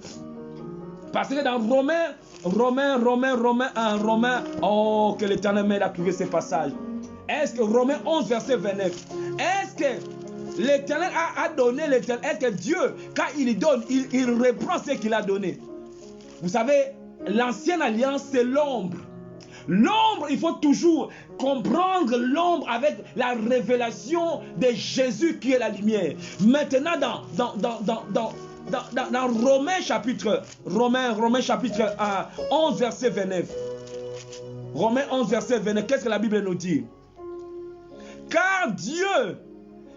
1, oh que l'Éternel m'aide à trouver ces passages. Est-ce que Romains 11 verset 29, est-ce que l'Éternel a donné l'Éternel? Est-ce que Dieu, quand il donne, il reprend ce qu'il a donné? Vous savez, l'ancienne alliance, c'est l'ombre. L'ombre, il faut toujours comprendre l'ombre avec la révélation de Jésus qui est la lumière. Maintenant, dans Romains chapitre 11 verset 29. Romains 11 verset 29, qu'est-ce que la Bible nous dit? Car Dieu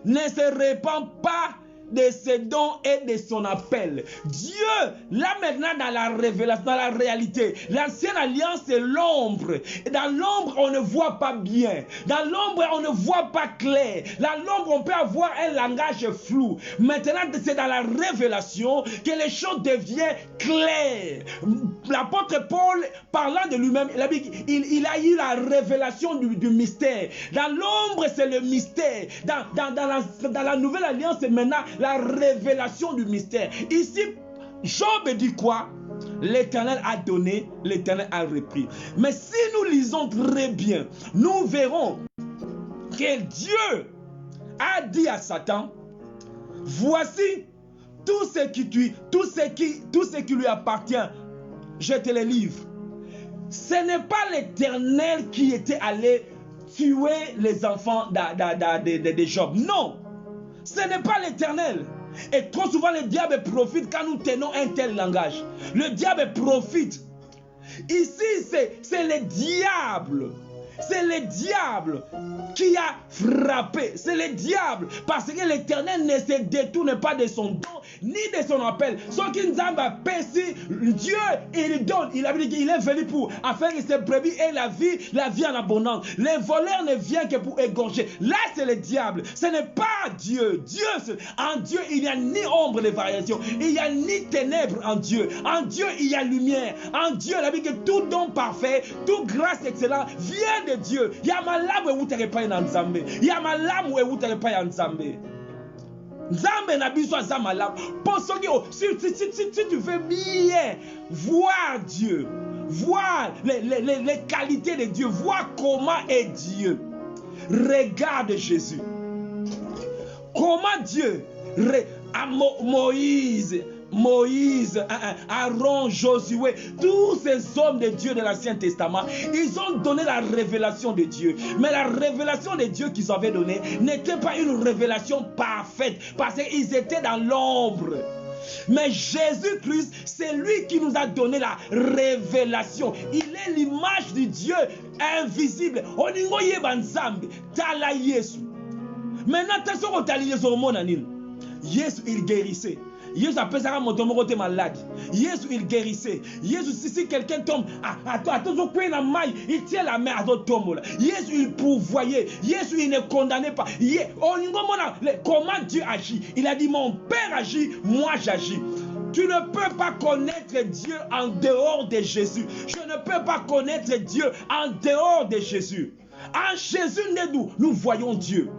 ne se répand pas de ses dons et de son appel. Dieu, là maintenant dans la révélation, dans la réalité, l'ancienne alliance c'est l'ombre. Et dans l'ombre, on ne voit pas bien. Dans l'ombre, on ne voit pas clair. Dans l'ombre, on peut avoir un langage flou. Maintenant, c'est dans la révélation que les choses deviennent claires. L'apôtre Paul, parlant de lui-même, il a eu la révélation du mystère. Dans l'ombre, c'est le mystère. Dans la nouvelle alliance, c'est maintenant la révélation du mystère. Ici, Job dit quoi? L'Éternel a donné, l'Éternel a repris. Mais si nous lisons très bien, nous verrons que Dieu a dit à Satan, voici tout ce qui lui appartient, je te le livre. Ce n'est pas l'Éternel qui était allé tuer les enfants de Job. Non, ce n'est pas l'Éternel. Et trop souvent le diable profite quand nous tenons un tel langage. Le diable profite. Ici c'est le diable c'est le diable qui a frappé. C'est le diable. Parce que l'Éternel ne se détourne pas de son don, ni de son appel. Ce qui nous a péché, Dieu, il donne. Il a dit qu'il est venu pour afin que ses brebis aient la vie en abondance. Les voleurs ne viennent que pour égorger. Là, c'est le diable. Ce n'est pas Dieu. En Dieu, il n'y a ni ombre de variation. Il n'y a ni ténèbres en Dieu. En Dieu, il y a lumière. En Dieu, il a dit que tout don parfait, toute grâce excellente vient de Dieu. Il y a ma lame où tu n'es pas en Nzambe. Il y a ma lame où tu n'es pas en Nzambe. Nzambe n'a besoin de ma lame. Si tu veux bien voir Dieu, voir les qualités de Dieu, voir comment est Dieu, regarde Jésus. Comment Dieu, Moïse, Aaron, Josué, tous ces hommes de Dieu de l'Ancien Testament, ils ont donné la révélation de Dieu. Mais la révélation de Dieu qu'ils avaient donnée n'était pas une révélation parfaite parce qu'ils étaient dans l'ombre. Mais Jésus-Christ, c'est lui qui nous a donné la révélation. Il est l'image du Dieu invisible. Maintenant, attention au tali Yesu monanil. Yesu il guérissait. Yesu appelle ça mon tombeau côté malade. Yesu il guérissait. Yesu si quelqu'un tombe, attention quoi la maille, il tient la main à ton tombeau là. Yesu il pourvoyait. Yesu il ne condamnait pas. Comment Dieu agit? Il a dit mon Père agit, moi j'agis. Tu ne peux pas connaître Dieu en dehors de Jésus. Je ne peux pas connaître Dieu en dehors de Jésus. En Jésus, nous voyons Dieu.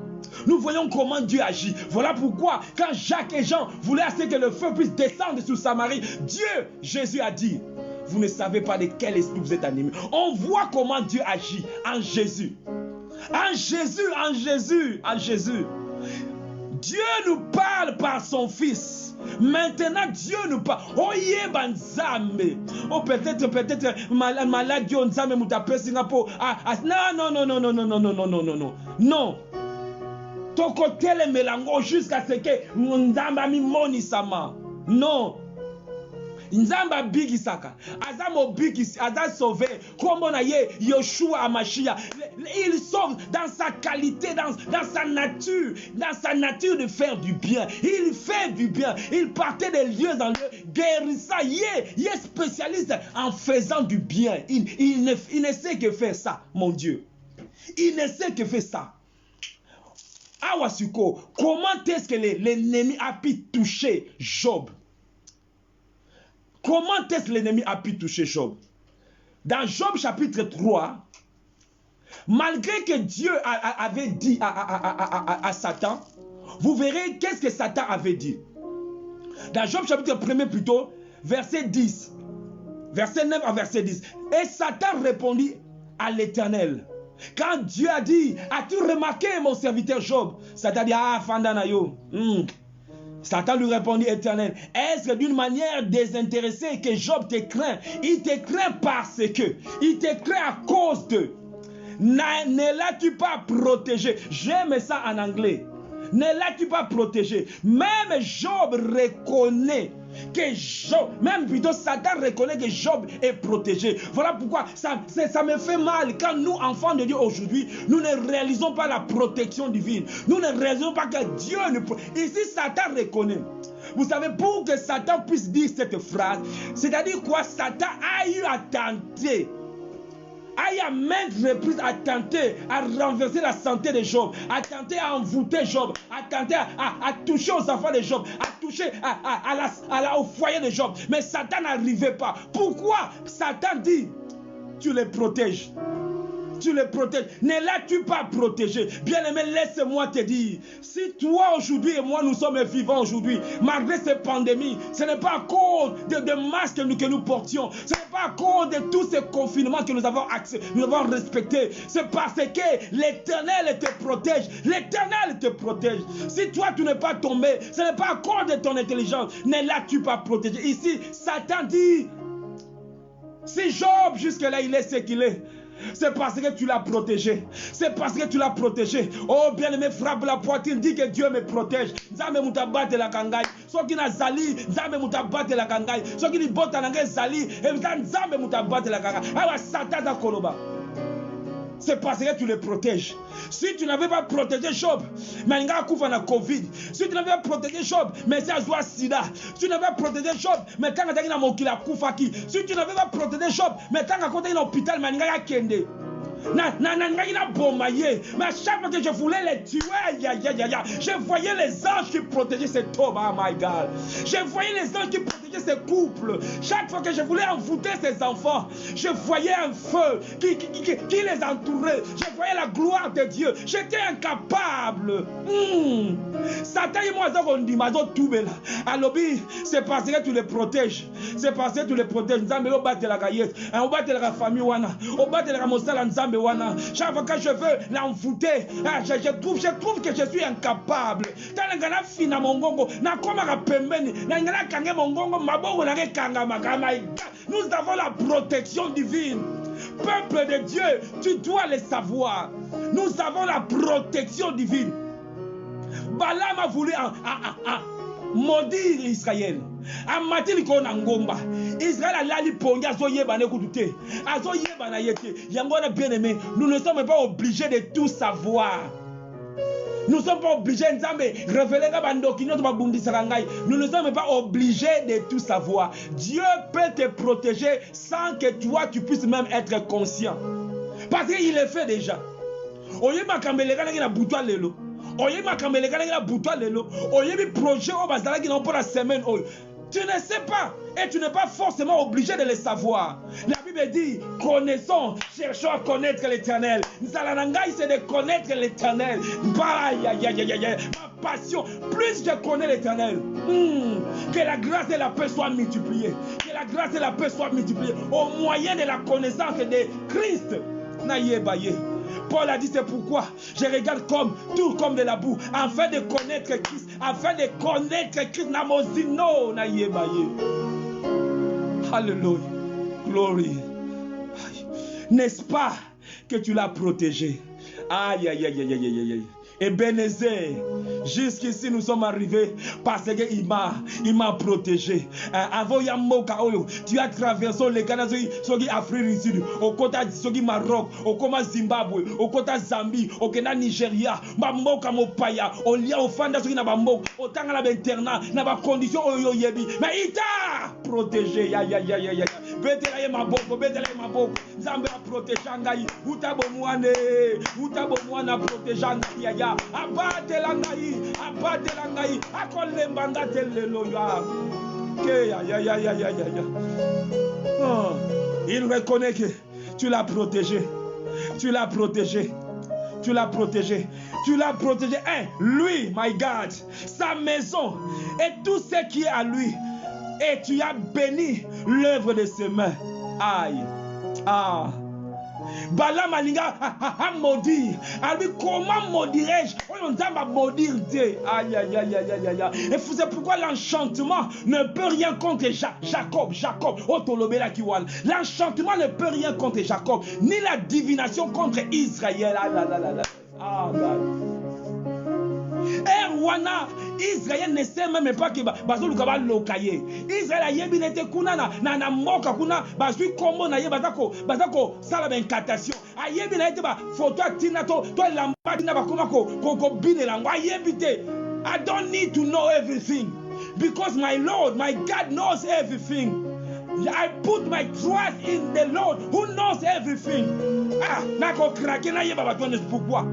Nous voyons comment Dieu agit. Voilà pourquoi, quand Jacques et Jean voulaient assez que le feu puisse descendre sur Samarie, Jésus a dit, vous ne savez pas de quel esprit vous êtes animés. On voit comment Dieu agit en Jésus. En Jésus. Dieu nous parle par son Fils. Maintenant, Dieu nous parle. Oh, peut-être malade Dieu nzambe mutape Singapour. Non. Toko tele melango jusqu'à ce que nzamba mi moni sama. Non. Nzamba bigi saka. Azamo bigi, Aza sauvé. Comme on a Yoshua Amashia. Il sauve dans sa qualité, dans sa nature de faire du bien. Il fait du bien. Il partait de lieux en lieu, guérissant. Il est spécialiste en faisant du bien. Il ne sait que faire ça, mon Dieu. Il ne sait que faire ça. Awasuko, comment est-ce que l'ennemi a pu toucher Job? Comment est-ce que l'ennemi a pu toucher Job? Dans Job chapitre 3, malgré que Dieu avait dit à Satan, vous verrez qu'est-ce que Satan avait dit. Dans Job chapitre 1 plutôt, verset 10. Verset 9 à verset 10. Et Satan répondit à l'Éternel. Quand Dieu a dit, as-tu remarqué mon serviteur Job? Satan dit, Fandanayo. Satan lui répondit, Éternel, est-ce que d'une manière désintéressée que Job te craint? Il te craint parce que, il te craint à cause de. Ne l'as-tu pas protégé? J'aime ça en anglais. Ne l'as-tu pas protégé? Même Job reconnaît que Job, même plutôt Satan reconnaît que Job est protégé. Voilà pourquoi ça me fait mal quand nous, enfants de Dieu aujourd'hui, nous ne réalisons pas la protection divine. Nous ne réalisons pas que Dieu nous protège. Ici, Satan reconnaît. Vous savez, pour que Satan puisse dire cette phrase, c'est-à-dire quoi? Satan a eu à tenter. À maintes reprises à tenter à renverser la santé de Job, à tenter à envoûter Job, à tenter à toucher aux enfants de Job, à toucher au foyer de Job. Mais Satan n'arrivait pas. Pourquoi? Satan dit, tu les protèges. Tu les protèges. Ne l'as-tu pas protégé? Bien-aimé, laisse-moi te dire, si toi aujourd'hui et moi nous sommes vivants aujourd'hui, malgré cette pandémie, ce n'est pas à cause de masques que nous portions, ce n'est pas à cause de tous ces confinements que nous avons respectés, c'est parce que l'Éternel te protège. L'Éternel te protège. Si toi tu n'es pas tombé, ce n'est pas à cause de ton intelligence. Ne l'as-tu pas protégé? Ici, Satan dit, si Job jusque-là il est ce qu'il est, c'est parce que tu l'as protégé. C'est parce que tu l'as protégé. Oh bien-aimé, frappe la poitrine, dis que Dieu me protège. Nzambe mutabate la kangai. Soki na zali, Nzambe mutabate la kangai. Soki ni bota na ngai zali, Nzambe mutabate la kangai. Awa Satan da koloba. c'est parce que tu les protèges. Si tu n'avais pas protégé Job, mais il a la Covid. Si tu n'avais pas protégé Job, mais c'est à Sida. Si tu n'avais pas protégé Job, mais quand tu as un Koufaki. Si tu n'avais pas protégé Job, mais quand tu as un hôpital, mais il a Kende. Mais à chaque fois que je voulais les tuer, je voyais les anges qui protégeaient cet homme. Oh my God. Je voyais les anges qui protégeaient ces couples. Chaque fois que je voulais envoûter ces enfants, je voyais un feu qui les entourait. Je voyais la gloire de Dieu. J'étais incapable. Satan et moi, c'est parce que tu les protèges. C'est parce que tu les protèges. Nous avons battu la gaillette. On bat la famille. On bat la mosala. Chaque fois que je veux l'envoûter, je trouve que je suis incapable. Nous avons la protection divine. Peuple de Dieu, tu dois le savoir. Nous avons la protection divine. Balaam a voulu maudire Israël. Amatili kona ngomba. Israël a lali pongi azoyeba ne kutute. Azoyeba na yete. Yangona bien aimé, nous ne sommes pas obligés de tout savoir. Nous ne sommes pas obligés Nous ne sommes pas obligés de tout savoir. Dieu peut te protéger sans que toi tu puisses même être conscient. Parce qu'il le fait déjà. Oyema kambelega na butwa lelo. Oyema kambelega na butwa lelo. Oyebi projet o bazala ki na pour la semaine oyo. Tu ne sais pas et tu n'es pas forcément obligé de le savoir. La Bible dit, connaissons, cherchons à connaître l'Éternel. Zalanangai, c'est de connaître l'Éternel. Ma passion, plus je connais l'Éternel, que la grâce et la paix soient multipliées. Que la grâce et la paix soient multipliées au moyen de la connaissance de Christ. Naïebaye. Paul a dit, c'est pourquoi je regarde tout comme de la boue, afin de connaître Christ, afin de connaître Christ. Namozino naïebaye. Alléluia. Glory. N'est-ce pas que tu l'as protégé? Aïe, aïe, aïe, aïe, aïe, aïe. Ebenezer, jusqu'ici nous sommes arrivés parce qu'il m'a protégé. Avant Yamoka Oyo, tu as traversé les Canada, Afrique du Sud, au côté du Maroc, au côté Zimbabwe, au côté Zambie, au côté Nigeria, Mamoka Mopaya, au lien au Fanda sur Nabambo, au Tangala Interna, n'a condition Oyo Yebi, mais il t'a protégé. Ya ya ya ya ya. Betelaye Maboko, Betelaye Maboko, Zambé a protégé Angaï, Utabomouane, Utabomouana protégé Angaï, ya. Abate langai, akole mbanga telelo ya. Que ya. Oh, il reconnaît que tu l'as protégé. Tu l'as protégé. Lui, my God, sa maison et tout ce qui est à lui. Et tu as béni l'œuvre de ses mains. Aïe. Balaam Alinga a maudit. Alors comment maudirais-je? On va maudire Dieu. Aïe. Et c'est pourquoi l'enchantement ne peut rien contre Jacob. L'enchantement ne peut rien contre Jacob, ni la divination contre Israël. Wana Israël ne sait même pas que bazoluka ba lokaye. Israël a yebi nete kuna na moka kuna bazui kombo na ye bazako sala ben incantation. A yebi na ete ba photo atina to lamba tina ba ko bine la ngwa yebi te. I don't need to know everything because my Lord, my God knows everything. I put my trust in the Lord who knows everything. Nako krake na yeba batone pourquoi.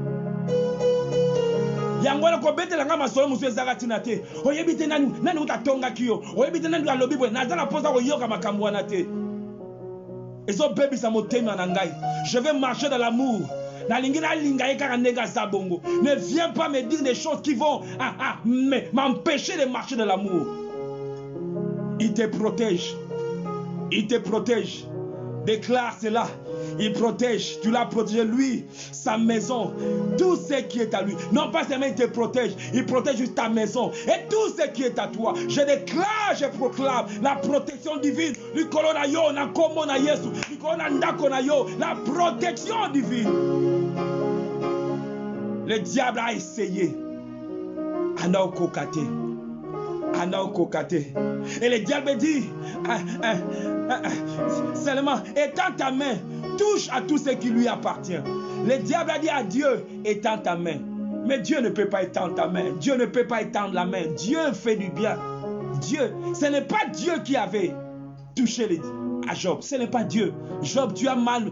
Yangwana ko betela nga masolo musu ezaka tina te. Oyebite nani utatonga kiyo. Oyebite nani alobi bwe nazala poza ko yoka makambo wana te. Ezo baby sa motema na ngai. Je vais marcher dans l'amour. Na lingina linga eka nega sabongo. Ne viens pas me dire des choses qui vont m'empêcher de marcher dans l'amour. Il te protège. Déclare cela. Il protège, tu l'as protégé lui, sa maison, tout ce qui est à lui. Non pas seulement il te protège, il protège juste ta maison et tout ce qui est à toi. Je déclare, je proclame la protection divine. La protection divine. Le diable a essayé. Et le diable dit, seulement étends ta main touche à tout ce qui lui appartient. Le diable a dit à Dieu, étends ta main. Mais Dieu ne peut pas étendre ta main. Dieu ne peut pas étendre la main. Dieu fait du bien. Dieu, ce n'est pas Dieu qui avait touché à Job. Ce n'est pas Dieu. Job, tu as mal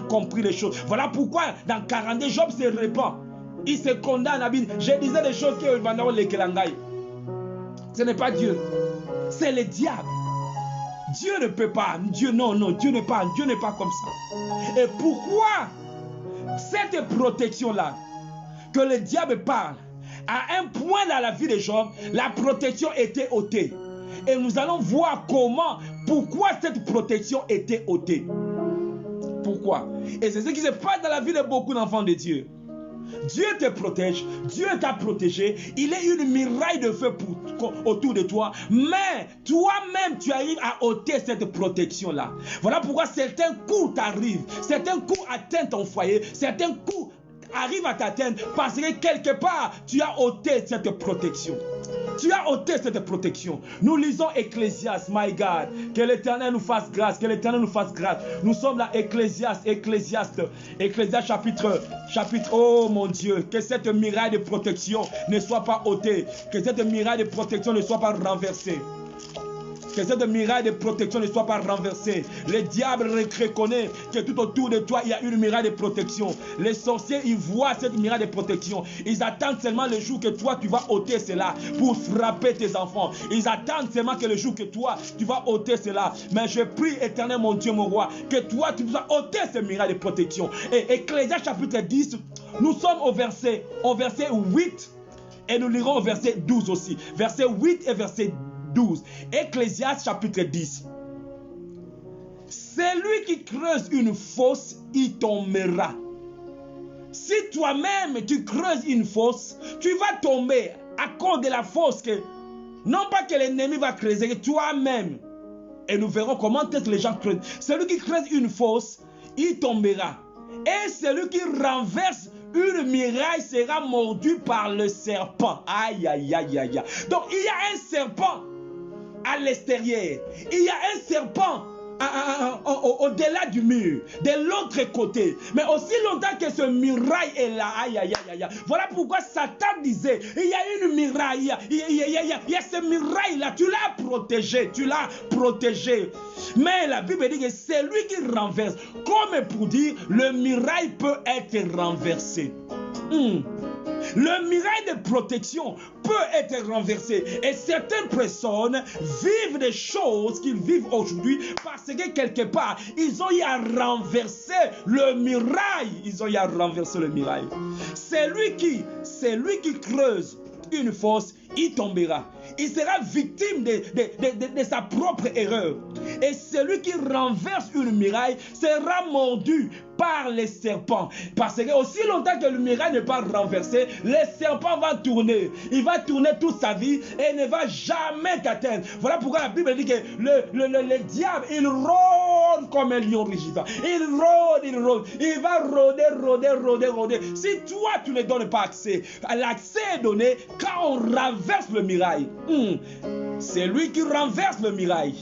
compris les choses. Voilà pourquoi dans 42, Job se répand. Il se condamne. Je disais des choses qui ont les Kelangai. Ce n'est pas Dieu. C'est le diable. Dieu ne peut pas. Dieu, non, Dieu n'est pas comme ça. Et pourquoi cette protection-là, que le diable parle, à un point dans la vie de Job, la protection était ôtée. Et nous allons voir pourquoi cette protection était ôtée. Pourquoi? Et c'est ce qui se passe dans la vie de beaucoup d'enfants de Dieu. Dieu te protège, Dieu t'a protégé, il est une muraille de feu autour de toi, mais toi-même tu arrives à ôter cette protection-là. Voilà pourquoi certains coups t'arrivent, certains coups atteignent ton foyer, certains coups arrivent à t'atteindre parce que quelque part tu as ôté cette protection. Tu as ôté cette protection. Nous lisons Ecclésiaste, my God. Que l'Éternel nous fasse grâce. Que l'Éternel nous fasse grâce. Nous sommes là, Ecclésiaste chapitre. Oh mon Dieu. Que cette muraille de protection ne soit pas ôtée. Que cette muraille de protection ne soit pas renversée. Que cette muraille de protection ne soit pas renversée. Le diable reconnaît que tout autour de toi, il y a une muraille de protection. Les sorciers, ils voient cette muraille de protection. Ils attendent seulement le jour que toi, tu vas ôter cela pour frapper tes enfants. Ils attendent seulement que le jour que toi, tu vas ôter cela. Mais je prie, Éternel, mon Dieu, mon roi, que toi, tu vas ôter cette muraille de protection. Et Ecclésiaste chapitre 10, nous sommes au verset 8 et nous lirons au verset 12 aussi. Verset 8 et verset 12. Ecclésiaste chapitre 10. Celui qui creuse une fosse, il tombera. Si toi-même tu creuses une fosse, tu vas tomber à cause de la fosse que, non pas que l'ennemi va creuser, que toi-même. Et nous verrons comment les gens creusent. Celui qui creuse une fosse, il tombera. Et celui qui renverse une muraille sera mordu par le serpent. Aïe, aïe, aïe, aïe. Donc il y a un serpent à l'extérieur. Il y a un serpent au-delà du mur, de l'autre côté. Mais aussi longtemps que ce muraille est là, aïe, aïe, aïe, aïe. Voilà pourquoi Satan disait, il y a une muraille, il y a ce muraille-là, tu l'as protégé, Mais la Bible dit que c'est lui qui renverse. Comme pour dire, le muraille peut être renversé. Le muraille de protection peut être renversé. Et certaines personnes vivent des choses qu'ils vivent aujourd'hui parce que quelque part, ils ont eu à renverser le muraille. C'est lui qui creuse une fosse, il tombera. Il sera victime de sa propre erreur. Et celui qui renverse une muraille sera mordu par les serpents. Parce que aussi longtemps que le muraille n'est pas renversé, le serpent va tourner. Il va tourner toute sa vie et ne va jamais t'atteindre. Voilà pourquoi la Bible dit que le diable, il rôde comme un lion rugissant. Il rôde. Il va rôder. Si toi, tu ne donnes pas accès, l'accès est donné quand on renverse le muraille. C'est lui qui renverse le muraille.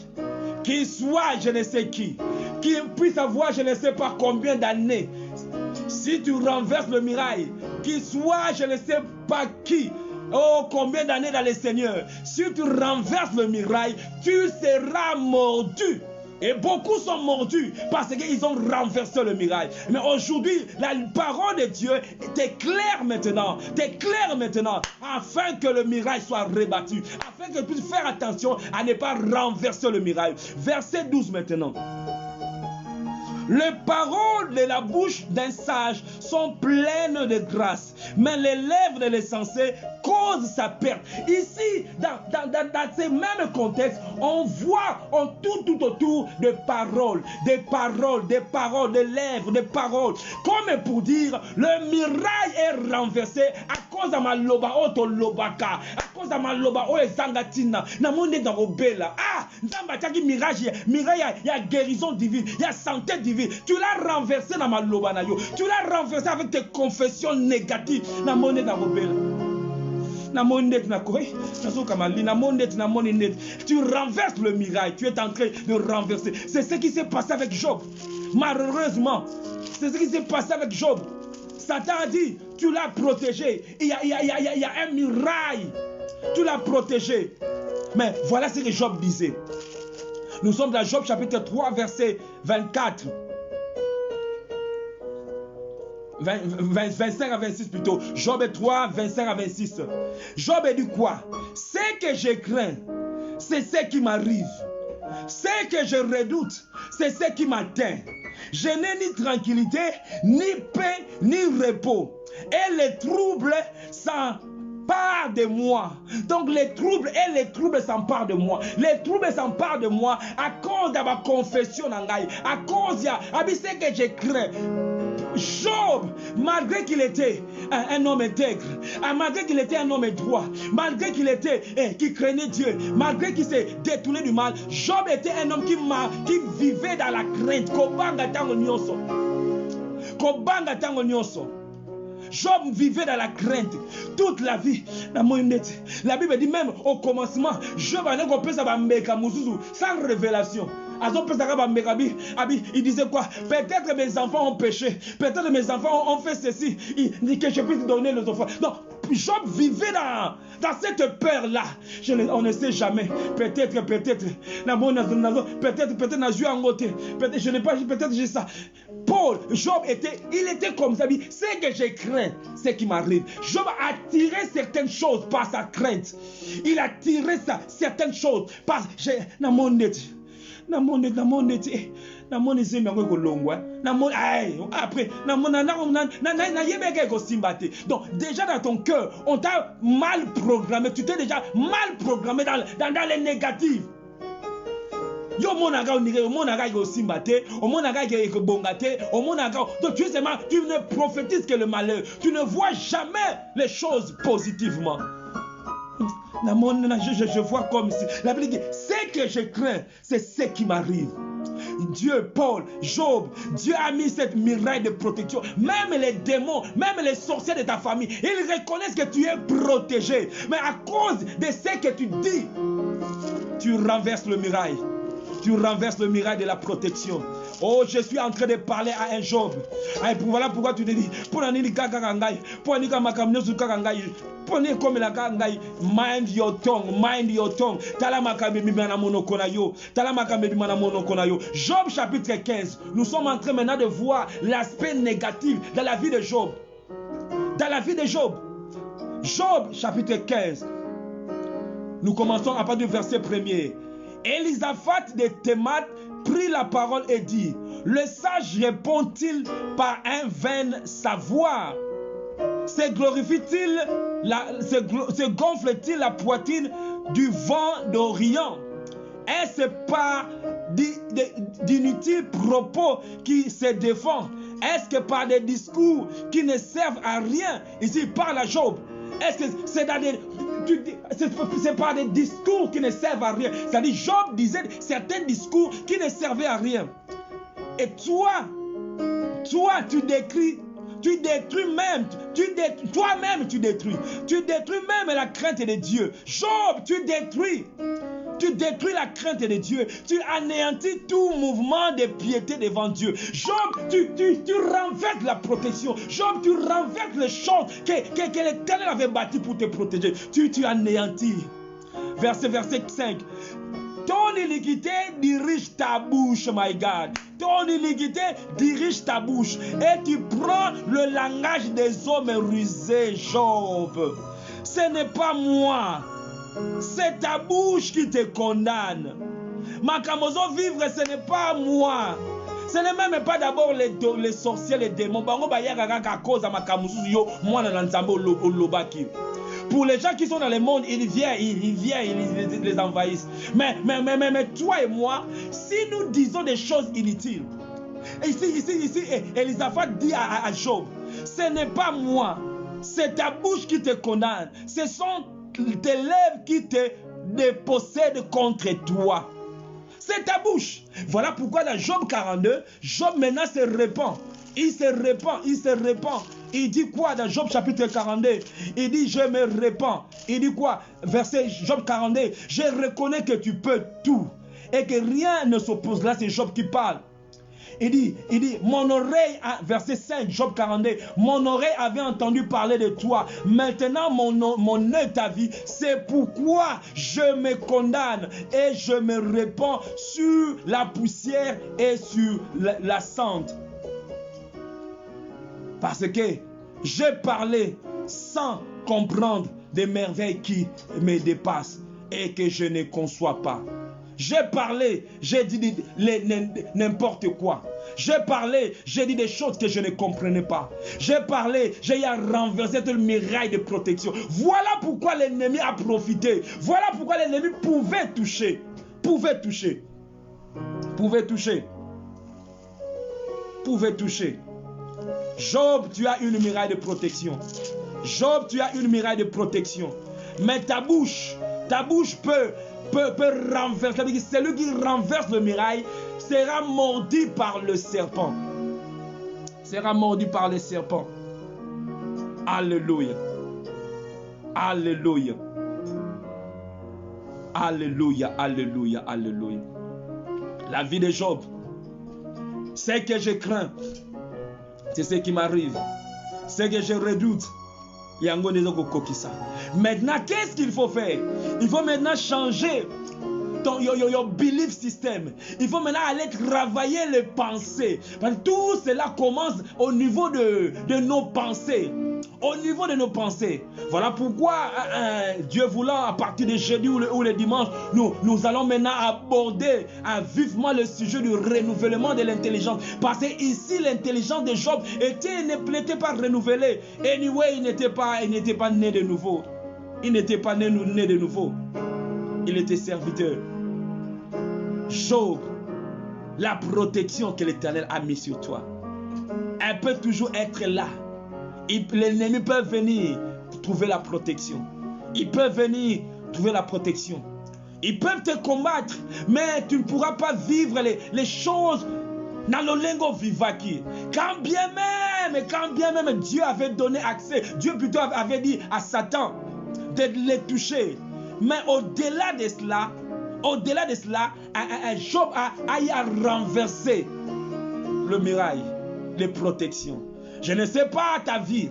Qu'il soit je ne sais qui puisse avoir je ne sais pas combien d'années. Si tu renverses le muraille, qu'il soit je ne sais pas qui, combien d'années dans le Seigneur. Si tu renverses le muraille, tu seras mordu. Et beaucoup sont mordus parce qu'ils ont renversé le muraille. Mais aujourd'hui, la parole de Dieu t'éclaire maintenant. Afin que le muraille soit rebattu. Afin que tu puisses faire attention à ne pas renverser le muraille. Verset 12 maintenant. Les paroles de la bouche d'un sage sont pleines de grâce, mais les lèvres de l'insensé causent sa perte. Ici, dans ces mêmes contextes, on voit tout autour de paroles, des lèvres, des paroles. Comme pour dire, le muraille est renversé à cause de ma loba oto lobaka, à cause de ma loba o ezangatina, na monde dans obela. Nzamba taki miraille, il y a guérison divine, il y a santé divine. Tu l'as renversé dans ma loba na yo. Tu l'as renversé avec tes confessions négatives. Na monde dans obela. Tu renverses le miracle. Tu es en train de renverser. C'est ce qui s'est passé avec Job. Malheureusement, c'est ce qui s'est passé avec Job. Satan a dit, tu l'as protégé. Il y a un muraille. Tu l'as protégé. Mais voilà ce que Job disait. Nous sommes dans Job chapitre 3, verset 24. 25 à 26 plutôt. Job 3, 25 à 26. Job a dit quoi? Ce que je crains, c'est ce qui m'arrive. Ce que je redoute, c'est ce qui m'atteint. Je n'ai ni tranquillité, ni paix, ni repos. Et les troubles s'emparent de moi. Donc les troubles s'emparent de moi. Les troubles s'emparent de moi à cause de ma confession. À cause de ce que je crains. Job, malgré qu'il était un homme intègre, malgré qu'il était un homme droit, malgré qu'il craignait Dieu, malgré qu'il s'est détourné du mal, Job était un homme qui vivait dans la crainte. Job vivait dans la crainte toute la vie. La Bible dit même au commencement, Job a sans révélation. Il disait quoi? Peut-être mes enfants ont péché, peut-être mes enfants ont fait ceci, que je puisse donner les enfants. Non, Job vivait dans cette peur-là. On ne sait jamais. Peut-être, n'a joué en côté. Peut-être, je n'ai pas, peut-être j'ai ça. Paul, Job il était comme ça. C'est que j'ai craint, c'est qui m'arrive. Job a tiré certaines choses par sa crainte. Il a tiré certaines choses par donc déjà dans ton cœur on t'a mal programmé, tu t'es déjà mal programmé dans les négatifs. Donc tu ne prophétises que le malheur, tu ne vois jamais les choses positivement. Je vois comme si la Bible dit, ce que je crains, c'est ce qui m'arrive. Dieu, Paul, Job, Dieu a mis cette muraille de protection. Même les démons, même les sorciers de ta famille, ils reconnaissent que tu es protégé. Mais à cause de ce que tu dis, tu renverses le muraille. Tu renverses le miracle de la protection. Oh, je suis en train de parler à un Job. Voilà pourquoi tu te dis, mind your tongue. Job chapitre 15. Nous sommes en train maintenant de voir l'aspect négatif dans la vie de Job. Dans la vie de Job. Job chapitre 15. Nous commençons à partir du verset 1er. Élisaphat de Thémat prit la parole et dit, le sage répond-il par un vain savoir? Se glorifie-t-il, se gonfle-t-il la poitrine du vent d'Orient? Est-ce par d'inutiles propos qui se défend? Est-ce que par des discours qui ne servent à rien? Ici, il parle à Job. Est-ce que c'est dans c'est pas des discours qui ne servent à rien? C'est-à-dire, Job disait certains discours qui ne servaient à rien. Et toi, tu détruis même, toi-même tu détruis même la crainte de Dieu. Job, tu détruis la crainte de Dieu. Tu anéantis tout mouvement de piété devant Dieu. Job, tu renverses la protection. Job, tu renverses les choses que l'Éternel avait bâties pour te protéger. Tu anéantis. Verset 5. Ton iniquité dirige ta bouche, my God. Ton iniquité dirige ta bouche. Et tu prends le langage des hommes rusés, Job. Ce n'est pas moi. C'est ta bouche qui te condamne. Makamozo vivre, ce n'est pas moi. Ce n'est même pas d'abord les sorciers, les démons. Pour les gens qui sont dans le monde, ils viennent, ils les envahissent. Mais toi et moi, si nous disons des choses inutiles, ici, Élisaphat dit à Job, ce n'est pas moi, c'est ta bouche qui te condamne. Ce sont tes lèvres qui te dépossèdent contre toi. C'est ta bouche. Voilà pourquoi dans Job 42, Job maintenant se répand. Il se répand. Il dit quoi dans Job chapitre 42? Il dit, je me répands. Il dit quoi? Verset Job 42, je reconnais que tu peux tout et que rien ne s'oppose. Là, c'est Job qui parle. Il dit, mon oreille, verset 5, Job 42, mon oreille avait entendu parler de toi. Maintenant, mon œil t'a vu. C'est pourquoi je me condamne et je me répands sur la poussière et sur la cendre. Parce que j'ai parlé sans comprendre des merveilles qui me dépassent et que je ne conçois pas. J'ai parlé, j'ai dit n'importe quoi. J'ai parlé, j'ai dit des choses que je ne comprenais pas. J'ai parlé, j'ai renversé le muraille de protection. Voilà pourquoi l'ennemi a profité. Voilà pourquoi l'ennemi pouvait toucher. Pouvait toucher. Job, tu as une muraille de protection. Job, tu as une muraille de protection. Mais ta bouche peut renverser. Celui qui renverse le muraille sera mordu par le serpent. Sera mordu par le serpent. Alléluia. Alléluia. Alléluia. Alléluia. Alléluia. La vie de Job, c'est que je crains. C'est ce qui m'arrive. C'est que je redoute. Maintenant, qu'est-ce qu'il faut faire? Il faut maintenant changer ton belief system. Il faut maintenant aller travailler les pensées. Parce que tout cela commence au niveau de nos pensées. Au niveau de nos pensées. Voilà pourquoi Dieu voulant, à partir de jeudi ou le dimanche, nous allons maintenant aborder vivement le sujet du renouvellement de l'intelligence. Parce que ici, l'intelligence de Job n'était pas renouvelée. Anyway, il n'était pas né de nouveau. Il n'était pas né de nouveau. Il était serviteur. Job, la protection que l'Éternel a mise sur toi, elle peut toujours être là. L'ennemi peut venir trouver la protection. Ils peuvent venir trouver la protection. Ils peuvent te combattre, mais tu ne pourras pas vivre les choses dans le lingo vivaki. Quand bien même Dieu avait donné accès, Dieu plutôt avait dit à Satan de les toucher. Mais au-delà de cela, Job a renversé le muraille, les protections. Je ne sais pas ta vie,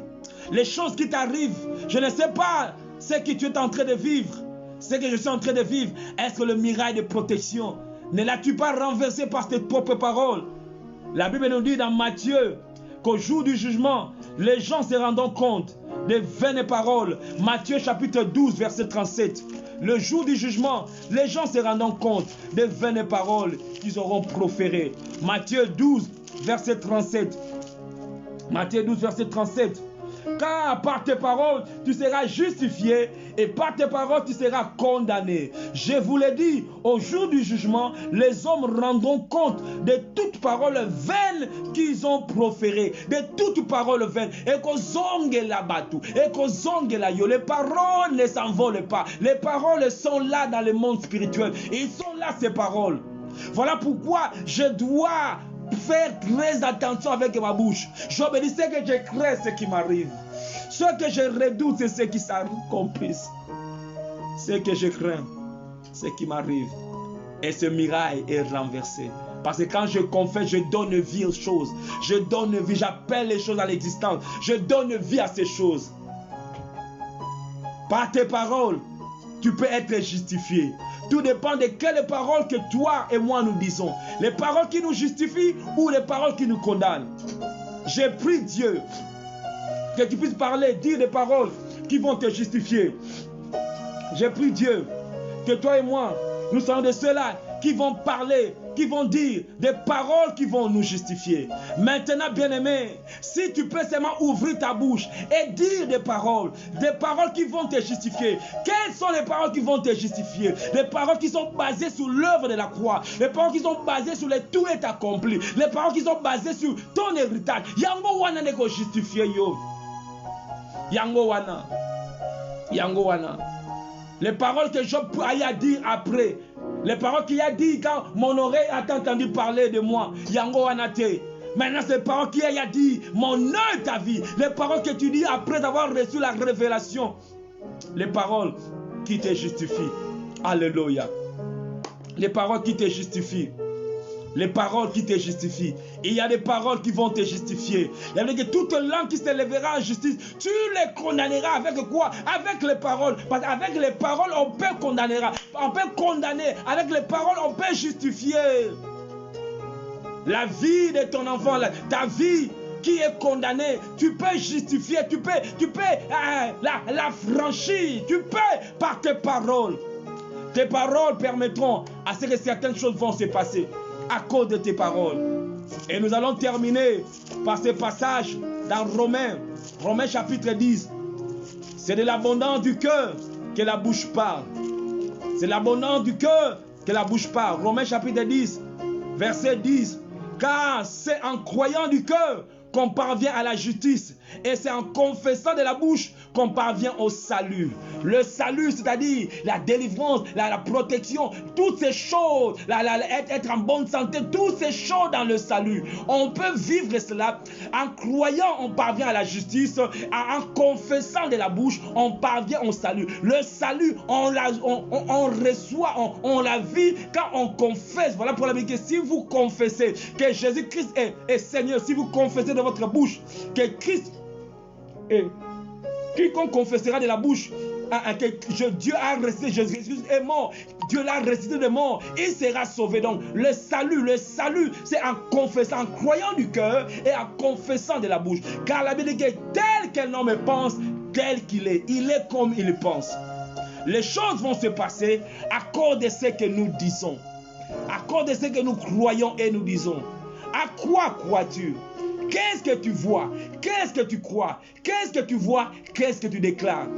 les choses qui t'arrivent. Je ne sais pas ce que tu es en train de vivre, ce que je suis en train de vivre. Est-ce que le miracle de protection ne l'as-tu pas renversé par tes propres paroles? La Bible nous dit dans Matthieu qu'au jour du jugement, les gens se rendront compte des vaines paroles. Matthieu chapitre 12, verset 37. Le jour du jugement, les gens se rendront compte des vaines paroles qu'ils auront proférées. Matthieu 12, verset 37. Matthieu 12, verset 37. Car par tes paroles, tu seras justifié et par tes paroles, tu seras condamné. Je vous l'ai dit, au jour du jugement, les hommes rendront compte de toutes paroles vaines qu'ils ont proférées, de toutes paroles vaines. Et qu'on zongue la batou, et qu'on zongue la yo. Les paroles ne s'envolent pas. Les paroles sont là dans le monde spirituel. Ils sont là, ces paroles. Voilà pourquoi je dois faire très attention avec ma bouche. Job dit, c'est que je crains ce qui m'arrive. Ce que je redoute, c'est ce qui s'accomplisse. Ce que je crains, ce qui m'arrive. Et ce miracle est renversé. Parce que quand je confesse, je donne vie aux choses. Je donne vie, j'appelle les choses à l'existence. Je donne vie à ces choses. Par tes paroles, tu peux être justifié. Tout dépend de quelles paroles que toi et moi nous disons. Les paroles qui nous justifient ou les paroles qui nous condamnent. J'ai prié Dieu que tu puisses parler, dire des paroles qui vont te justifier. J'ai prié Dieu que toi et moi, nous soyons de ceux-là qui vont parler, qui vont dire des paroles qui vont nous justifier. Maintenant, bien-aimé, si tu peux seulement ouvrir ta bouche et dire des paroles qui vont te justifier. Quelles sont les paroles qui vont te justifier? Les paroles qui sont basées sur l'œuvre de la croix. Les paroles qui sont basées sur le tout est accompli. Les paroles qui sont basées sur ton héritage. Yango wana ne ko justifier yo. Yango wana. Les paroles que Job a dit après. Les paroles qu'il a dit quand mon oreille a entendu parler de moi. Yango anate. Maintenant, ces paroles qu'il a dit, mon œil t'a vu. Les paroles que tu dis après avoir reçu la révélation. Les paroles qui te justifient. Alléluia. Les paroles qui te justifient. les paroles qui te justifient. Il y a des paroles qui vont te justifier. Il y a que toute langue qui se lèvera en justice, tu les condamneras avec quoi? Avec les paroles. Parce qu'avec les paroles, on peut condamner. On peut condamner. Avec les paroles, on peut justifier. La vie de ton enfant, ta vie qui est condamnée, tu peux justifier, tu peux la franchir. Tu peux par tes paroles. Tes paroles permettront à ce que certaines choses vont se passer à cause de tes paroles. Et nous allons terminer par ce passage dans Romains chapitre 10. C'est de l'abondance du cœur que la bouche parle. C'est l'abondance du cœur que la bouche parle. Romains chapitre 10, verset 10. Car c'est en croyant du cœur qu'on parvient à la justice. Et c'est en confessant de la bouche qu'on parvient au salut. Le salut, c'est-à-dire la délivrance, la protection, toutes ces choses, être en bonne santé, toutes ces choses dans le salut. On peut vivre cela. En croyant, on parvient à la justice. En confessant de la bouche, on parvient au salut. Le salut, on reçoit, on la vit quand on confesse. Voilà pour la vie que si vous confessez que Jésus-Christ est Seigneur, si vous confessez de votre bouche que Christ est, quiconque confessera de la bouche que Dieu a ressuscité, Jésus est mort, Dieu l'a ressuscité de mort, il sera sauvé. Donc le salut, c'est en confessant, en croyant du cœur et en confessant de la bouche. Car la Bible dit que tel qu'un homme pense, tel qu'il est, il est comme il pense. Les choses vont se passer à cause de ce que nous disons, à cause de ce que nous croyons et nous disons. À quoi crois-tu? Qu'est-ce que tu vois? Qu'est-ce que tu crois? Qu'est-ce que tu vois? Qu'est-ce que tu déclares?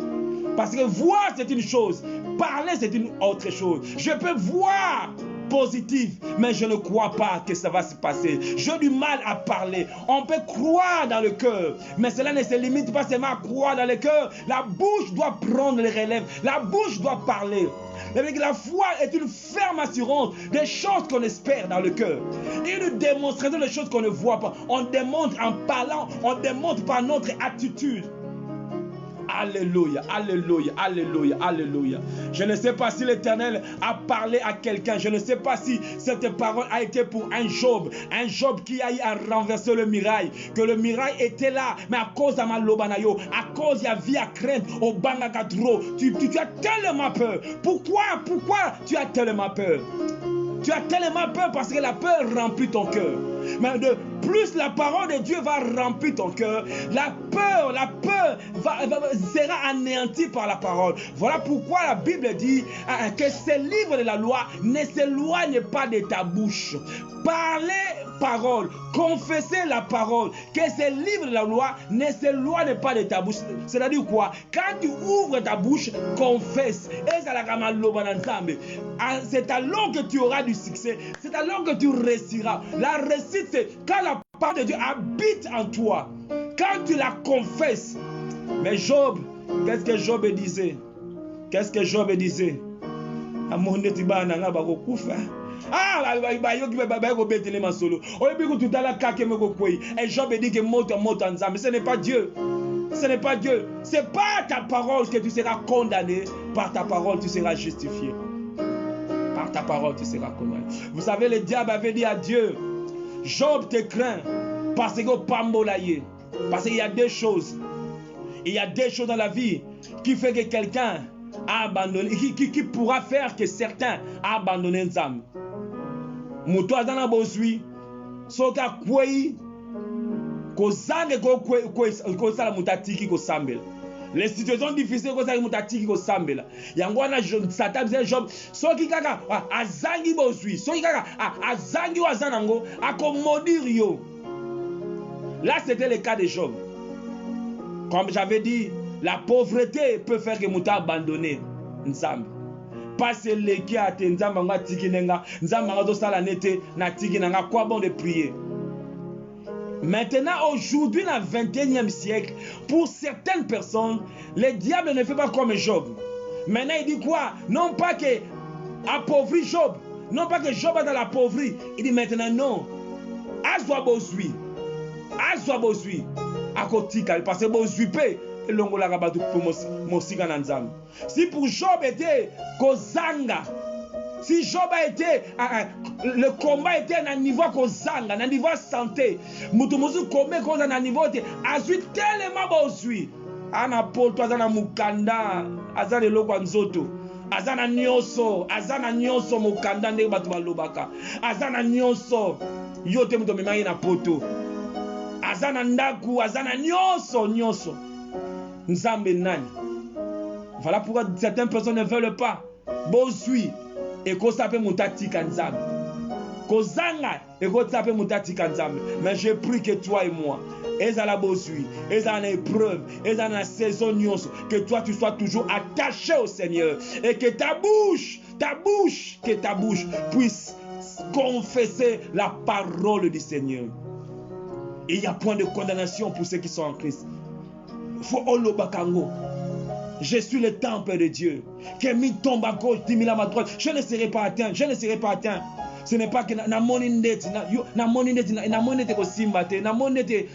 Parce que voir, c'est une chose. Parler, c'est une autre chose. Je peux voir positif, mais je ne crois pas que ça va se passer. J'ai du mal à parler. On peut croire dans le cœur, mais cela ne se limite pas seulement à croire dans le cœur. La bouche doit prendre les relèves. La bouche doit parler. La foi est une ferme assurance des choses qu'on espère dans le cœur. Une démonstration des choses qu'on ne voit pas. On démontre en parlant, on démontre par notre attitude. Alléluia, alléluia, alléluia, alléluia. Je ne sais pas si l'Éternel a parlé à quelqu'un. Je ne sais pas si cette parole a été pour un Job qui a eu à renverser le mirail. Que le mirail était là, mais à cause de Malobanayo, à cause de la vie à craindre au Bangagadro, tu as tellement peur. Pourquoi tu as tellement peur? Tu as tellement peur parce que la peur remplit ton cœur. Mais de plus la parole de Dieu va remplir ton cœur, la peur sera anéantie par la parole. Voilà pourquoi la Bible dit que ces livres de la loi ne s'éloignent pas de ta bouche. Parlez parole, confessez la parole, que ces livres de la loi ne s'éloignent pas de ta bouche. C'est-à-dire quoi? Quand tu ouvres ta bouche, confesse. C'est alors que tu auras du succès. C'est alors que tu réussiras. La réussite, c'est quand la parole de Dieu habite en toi. Quand tu la confesses. Mais Job, qu'est-ce que Job disait? Qu'est-ce que Job disait? Et Job dit que ce n'est pas Dieu. Ce n'est pas Dieu. Ce n'est pas ta parole que tu seras condamné. Par ta parole, tu seras justifié. Par ta parole, tu seras condamné. Vous savez, le diable avait dit à Dieu, Job te craint parce que pambolaye. Parce qu'il y a deux choses. Il y a des choses dans la vie qui fait que quelqu'un a abandonné, qui pourra faire que certains a abandonné Nzambe. Muto azana bozui soka kwei kozange ko sala mutatiki ko sambela. Les situations difficiles ko sala mutatiki ko sambela. Yango na Satan disait Job soki kaka azangi bozui soki kaka azangi wazanango akomodir yo. Là c'était le cas de Job. Comme j'avais dit, la pauvreté peut faire que Mouta abandonne Nzambe. Pas celui qui a été Nzambe nga tiki nenga, Nzambe nga do sala nete na tiki nenga, quoi bon de prier. Maintenant, aujourd'hui, dans le 21e siècle, pour certaines personnes, le diable ne fait pas comme Job. Maintenant, il dit quoi? Non pas que appauvrir Job, non pas que Job est dans la pauvreté. Il dit maintenant non. Azwa bozui. Azwa bozui. Akotika, parce que bozui pe. Si pour Job était Kozanga, Si Job a été, le combat était à un niveau kozanga, à un niveau santé, mutu combat koza na niveau te, azui tellement bozui. Ana poto azana mukanda, azana loko nzoto, azana nyonso mukanda ndenge batu balobaka, azana nyonso yote mutu memai na poto, azana ndaku, azana nyonso. Nzambe nani? Voilà pourquoi certaines personnes ne veulent pas. Bozui. Et qu'on s'appelle Moutati Kanzam. Kozanga et qu'on s'appelle Moutati Kanzam. Mais je prie que toi et moi, et à la bosui, et à l'épreuve, et à la saison, que toi tu sois toujours attaché au Seigneur. Et que ta bouche puisse confesser la parole du Seigneur. Et il n'y a point de condamnation pour ceux qui sont en Christ. Faut olobakango. Je suis le temple de Dieu. Que mi tombe à gauche, 10 000 à ma droite. Je ne serai pas atteint. Ce n'est pas que na monindeti na monete ko simbate na monete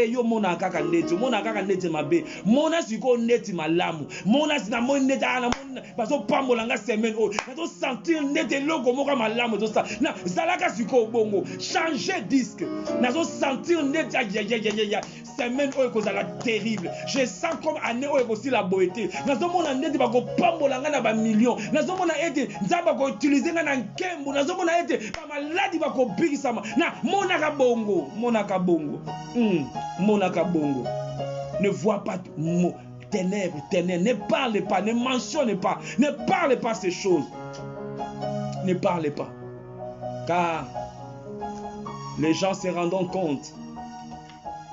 yo mona kaka ndeti mabe mona siko ndeti malamu mona sina monete na mona baso pambolanga semaine o na to sentir ndeti loko moka malamu to sa na zalaka siko bongo changer disque na to sentir ndeti ya semaine o ko zala terrible. Je sens comme année o ko si la beauté na zo mona ndeti ba ko pambolanga na ba millions na zo mona ete nzaba ko utiliser na nkembu na zo mona ete ba maladi ba ko bikisama na monaka bongo ne vois pas ténèbres, ne parle pas, ne mentionne pas, ne parle pas ces choses, ne parle pas, car les gens se rendent compte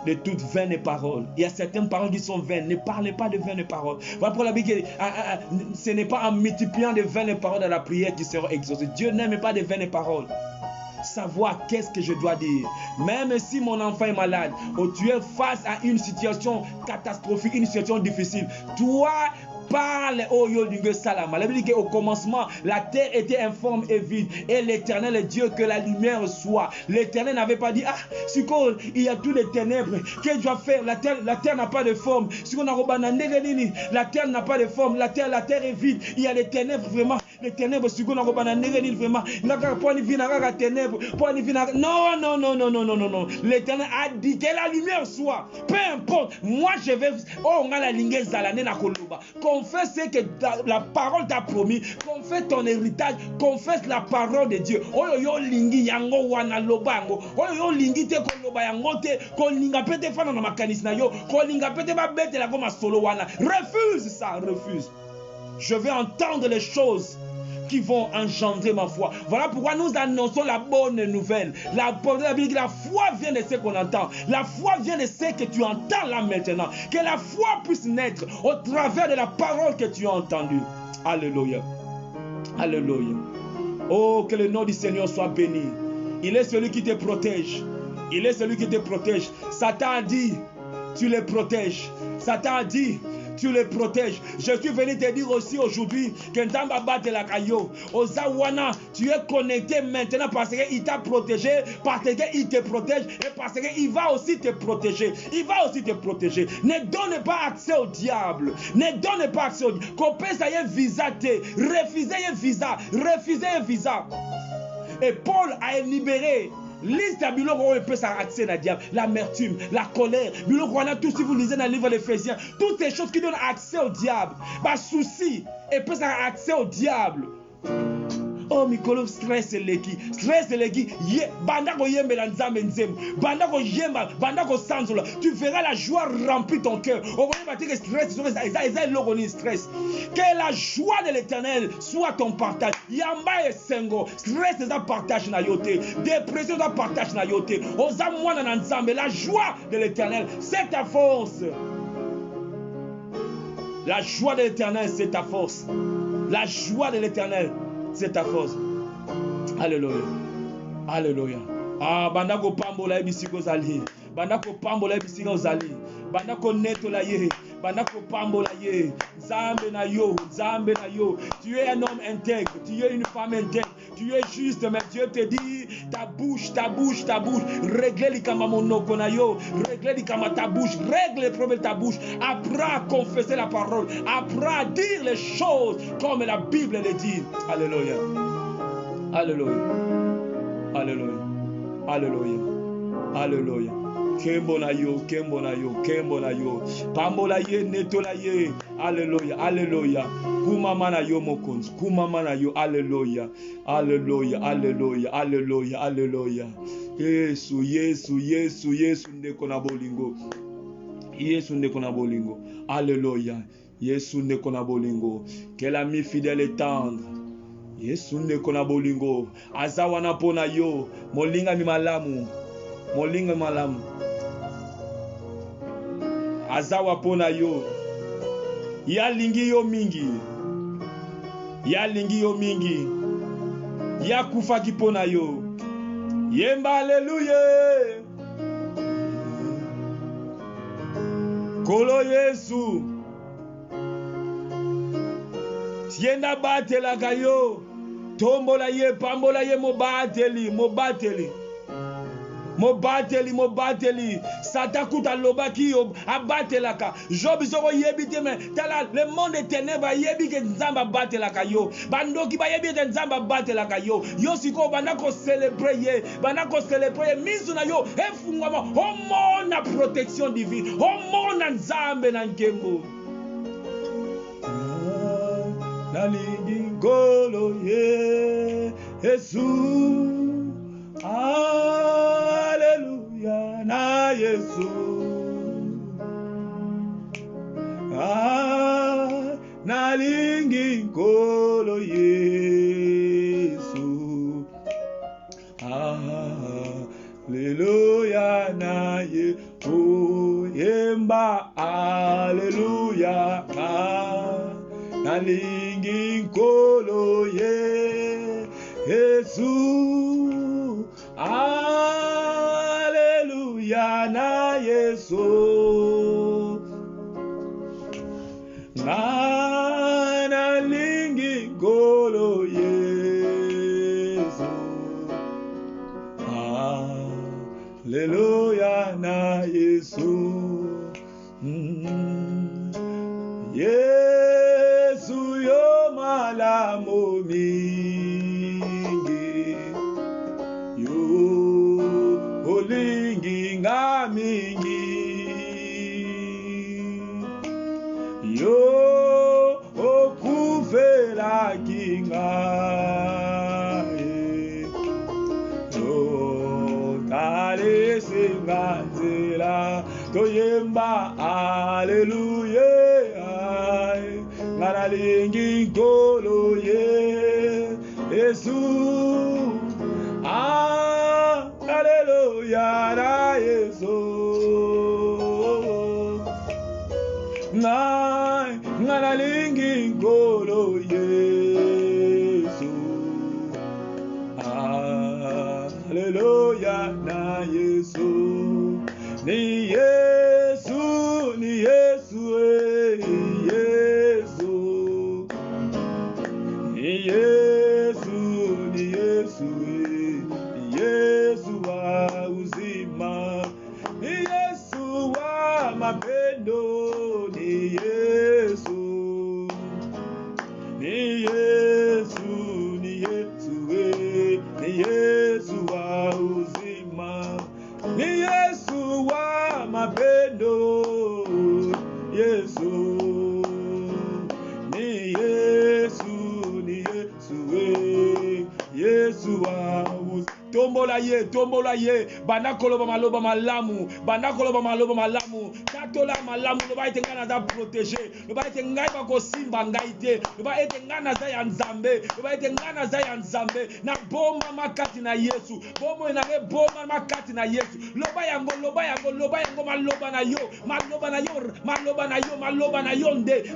de toutes vaines paroles. Il y a certaines paroles qui sont vaines. Ne parlez pas de vaines paroles. Voilà pour la Bible, ce n'est pas en multipliant de vaines paroles dans la prière qui sera exaucée. Dieu n'aime pas de vaines paroles. Savoir qu'est-ce que je dois dire. Même si mon enfant est malade, ou tu es face à une situation catastrophique, une situation difficile, toi, parle au Yolingue Salama. La Bible dit qu'au commencement, la terre était informe et vide. Et l'Éternel est Dieu, que la lumière soit. L'Éternel n'avait pas dit, il y a tous les ténèbres. Qu'est-ce que je dois faire? La terre n'a pas de forme. La terre n'a pas de forme. La terre est vide. Il y a les ténèbres vraiment. Les ténèbres, vraiment. Non. L'Éternel a dit que la lumière soit. Peu importe. Moi, je vais. Confesse ce que la parole t'a promis. Confesse ton héritage. Confesse la parole de Dieu. Refuse ça. Refuse. Je vais entendre les choses qui vont engendrer ma foi. Voilà pourquoi nous annonçons la bonne nouvelle. La foi vient de ce qu'on entend. La foi vient de ce que tu entends là maintenant. Que la foi puisse naître au travers de la parole que tu as entendue. Alléluia. Alléluia. Oh, que le nom du Seigneur soit béni. Il est celui qui te protège. Il est celui qui te protège. Satan a dit, tu les protèges. Satan a dit, tu les protèges. Je suis venu te dire aussi aujourd'hui que Nzamba batte la caillou. Ozawana, tu es connecté maintenant parce qu'il t'a protégé, parce qu'il te protège et parce qu'il va aussi te protéger. Il va aussi te protéger. Ne donne pas accès au diable. Ne donne pas accès au diable. Copé ça y est visa te. Refusez un visa. Refusez un visa. Et Paul a libéré. Liste à biloko on peut accès à diable, l'amertume, la colère, biloko on a tout si vous lisez dans le livre d'Éphésiens, toutes ces choses qui donnent accès au diable, bah souci et peut accès au diable. Oh mikolo stress leki banda ko yembela nzambe nzembo banda ko yemba banda ko sanzola tu verras la joie remplir ton cœur. On va pas dire que stress stress. Que la joie de l'Éternel soit ton partage. Yamba et sengo stress c'est un partage na yote, dépression c'est un partage na yote. Oza mwana na nzambe, la joie de l'Éternel c'est ta force. La joie de l'Éternel c'est ta force. La joie de l'Éternel c'est ta force. Alléluia. Alléluia. Ah, bandako pambola ebisiko zali. Bandako pambola ebisiko zali. Bandako neto la ye. Bandako pambola ye. Zambe na yo. Tu es un homme intègre. Tu es une femme intègre. Tu es juste, mais Dieu te dit, ta bouche, règle les kamamonokonayo, règle les kama ta bouche, règle les problèmes de ta bouche. Apprends à confesser la parole, apprends à dire les choses comme la Bible le dit. Alléluia. Alléluia. Alléluia. Alléluia. Alléluia. Kembonayo, kembonayo, kembonayo. Pambolaye, netolaye. Alléluia, alléluia. Kumamanayo mokonzi, kumamanayo. Alléluia, alléluia, alléluia, alléluia, alléluia. Yesu, Yesu, Yesu, Yesu ndeko na bolingo. Yesu ndeko na bolingo. Alléluia. Yesu ndeko na bolingo. Quel ami fidèle et tendre. Yesu ndeko na bolingo. Azawana pona yo. Molinga mi malamu. Molinga malamu. Azawa pona yo. Ya lingi yo mingi. Ya lingi yo mingi. Ya kufa kipona yo. Yemba haleluya. Kolo Yesu. Tienda batela kayo. Tombola ye, pambola ye mobateli, mobateli. Mobateli. Satakuta lobaki abatelaka. Job soko yebite me. Tala le monde des ténèbres yebi ke nzamba batelaka yo. Bandoki ba yebi ke nzamba batelaka yo. Yo siko banako célébrer ye. Banako célébrer misu na yo. Efungama homo na protection divine. Homo na nzambe na nkembo. Nalingi ngolo ye Yesu. Alléluia na Yesu. Nalingi ngolo Yesu. Alléluia na Yesu. Yemba alléluia. Nalingi ngolo Yesu. Alléluia na Yesu. Nalingi ngolo Yesu. Alléluia na Yesu. Yesu yo malamu mingi. Olingi nga mingi yo okufela kinga yo tale singa nzela toyemba haleluya nganalingi nkolo Yesu. Alléluia na Yesu. Nganalingi ngolo Yesu. Alléluia na Yesu. Ni Yesu, ni Yesu, Yesu. Ni Yesu, ni Yesu, Yesu wa uzima, ni Yesu wa mapendo, ni Yesu, ni Yesu, ni Yesu, ni Yesu wa uzima, ni Yesu wa mapendo, Yesu, ni Yesu, ni Yesu, Yesu wa uzima. Tombola ye, banakoloba maloba malamu, banakoloba maloba malamu, tatola malamu, no ba itengana za protéger, no ba itengai ba ko simba ngaite, no ba itengana za ya nzambe, no ba itengana za ya nzambe, na bomba makati na Yesu, bomo ina be bomba makati na Yesu, loba yango maloba na yo,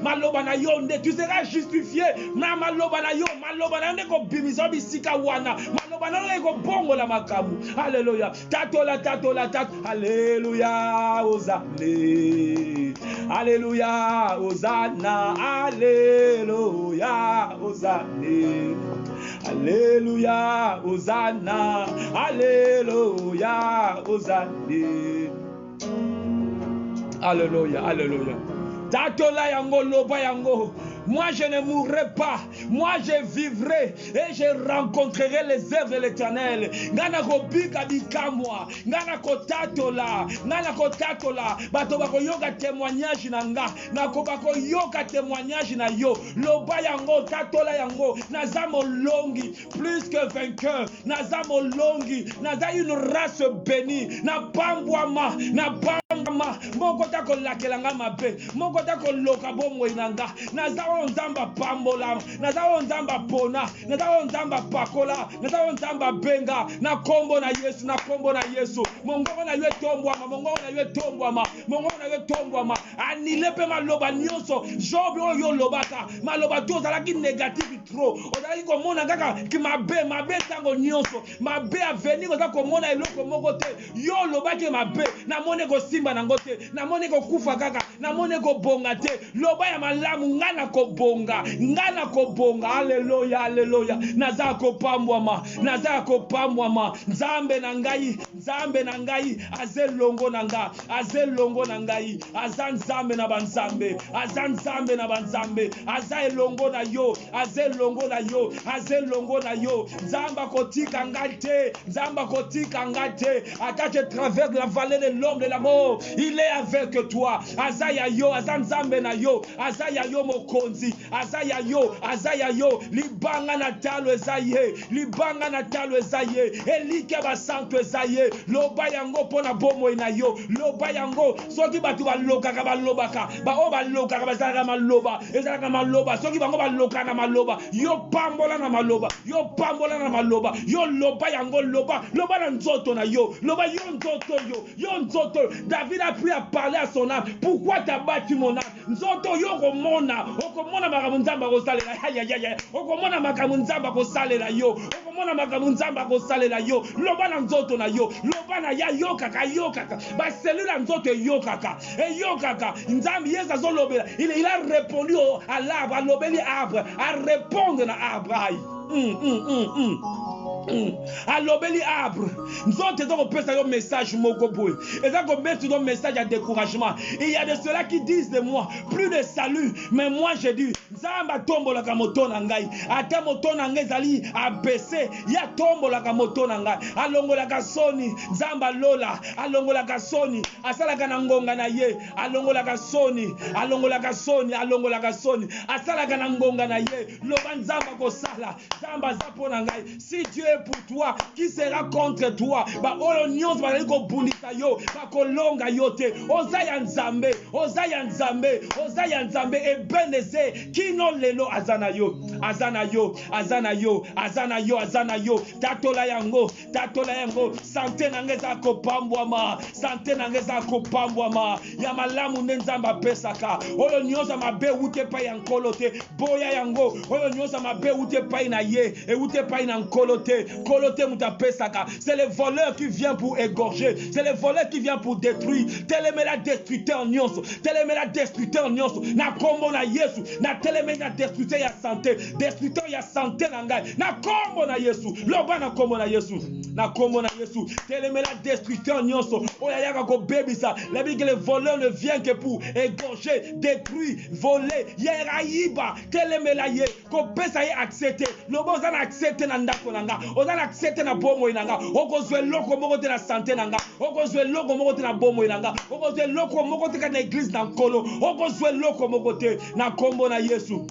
maloba na yo nde, tu seras justifié, na maloba na yo ko bimisa bisika wana, maloba na yo ko bongo la makamu. Alléluia. Tatola. Alléluia. Osane. Alléluia. Hosanna. Alléluia. Osane. Alléluia, Hosanna, Alléluia, Hosanna. Alléluia, Alléluia. Tatola yango loba yango. Moi je ne mourrai pas, moi je vivrai et je rencontrerai les œuvres de l'Éternel. Ngana ko bika bikamwa, ngana ko tatola, bato bako yoka témoignage nanga, nako bako yoka témoignage na yo. Loba yango, tatola yango, naza molongi, plus que vainqueur, naza molongi, naza une race bénie, na pambwama, moko tako lakelanga mabe, moko tako loka bomwe nanga, naza onzamba pambola, naza onzamba pona, naza onzamba pakola, naza onzamba benga, na kombo na Yesu, na kombo na Yesu, mongo na ywe tombwama, mongo na ywe tombwama, mongo na ywe tombwama, anilepe maloba nyonso, job yo lobaka, maloba to zalaki négatif trop, ozalaki komona kaka ki mabe tango nyonso, mabe avenir oza komona eloko moko te, yo lobaki mabe, na mone ko simba nango te, na mone ko kufa kaka, na mone ko bonga te, loba ya malamu ngana ko bonga, haleluya, haleluya, naza ko pambwama, nzambe na ngai, azelongo na nga, azelongo na ngai, azanzambe na banzambe, azanzambe na banzambe, azelongo na yo, azelongo na yo, azelongo na yo, nzamba kotika ngate, nzamba kotika ngate, attache travers la vallée de l'ombre de la mort, il est avec toi, azaya yo, azanzambe na yo, azaya yo mokonzi, azaya yo, libanga na talo ezaye, libanga na talo ezaye, elike basanto ezaye, loba yango pona bomo na yo, loba yango, soki batu balokaka balobaka, o balokaka bazalaka maloba, ezalaka maloba, soki bango baloka na maloba, yo pambola na maloba, yo loba yango loba na nzoto na yo, loba yo nzoto, David a pris à parler à son âme, pourquoi t'as battu mon âme, nzoto yo komona, okomona makambo nzamba kosalela, okomona makambo nzamba kosalela yo, okomona makambo nzamba kosalela yo, loba na nzoto na yo, loba na ya yokaka, ba cellule nzoto yokaka, nzambi yesa zolobela, il a répondu à l'arbre, à l'obéli arbre, à répondre na arbre. À l'obéli arbre, nous avons un message mokoboy, et ça qu'on met un message à découragement. Il y a de ceux-là qui disent de moi, plus de salut, mais moi je dis, Zamba tombo la kamoto nangai, ata moto nangai zali abaissé, ya tombo la kamoto nangai, alongo la kasoni, Zamba lola, alongo la kasoni, asala kanangonga na ye, alongo la kasoni, asala kanangonga na ye, loban Zamba kosala, Zamba zapo nangai, si Dieu est pour toi, qui sera contre toi? Ba olo nyonso ba liko bundisa yo, ba kolonga yote, ozaya nzambe, ebeneze, kino lelo azana yo, tatola yango, sante nangeza kopambwama, ya malamu nenzamba pesaka, olo nyonso mabe ute pa yankolote, boya yango, olo nyonso mabe ute pa na ye, e ute pa na nkolote, kolote mutapesaka. C'est le voleur qui vient pour égorger, c'est le voleur qui vient pour détruire. Telemela destructeur nyonso, na kombo na Yesu, na telemela destructeur ya santé, na ngai, na kombo na Yesu, loba na kombo na Yesu, telemela destructeur nyonso, oya yaka ko bebisa, la Bible que le voleur ne vient que pour égorger, détruire, voler, yerayiba, telemela ye, ko pesa ye accepter, loba ozana accepter na ndako nanga, ozana accepter na bomo nanga, okozwe loko moko te na santé nanga, okozwe loko moko te na bomo nanga, okozwe loko moko te na église na nkolo, okozwe loko moko te na kombo na Yesu,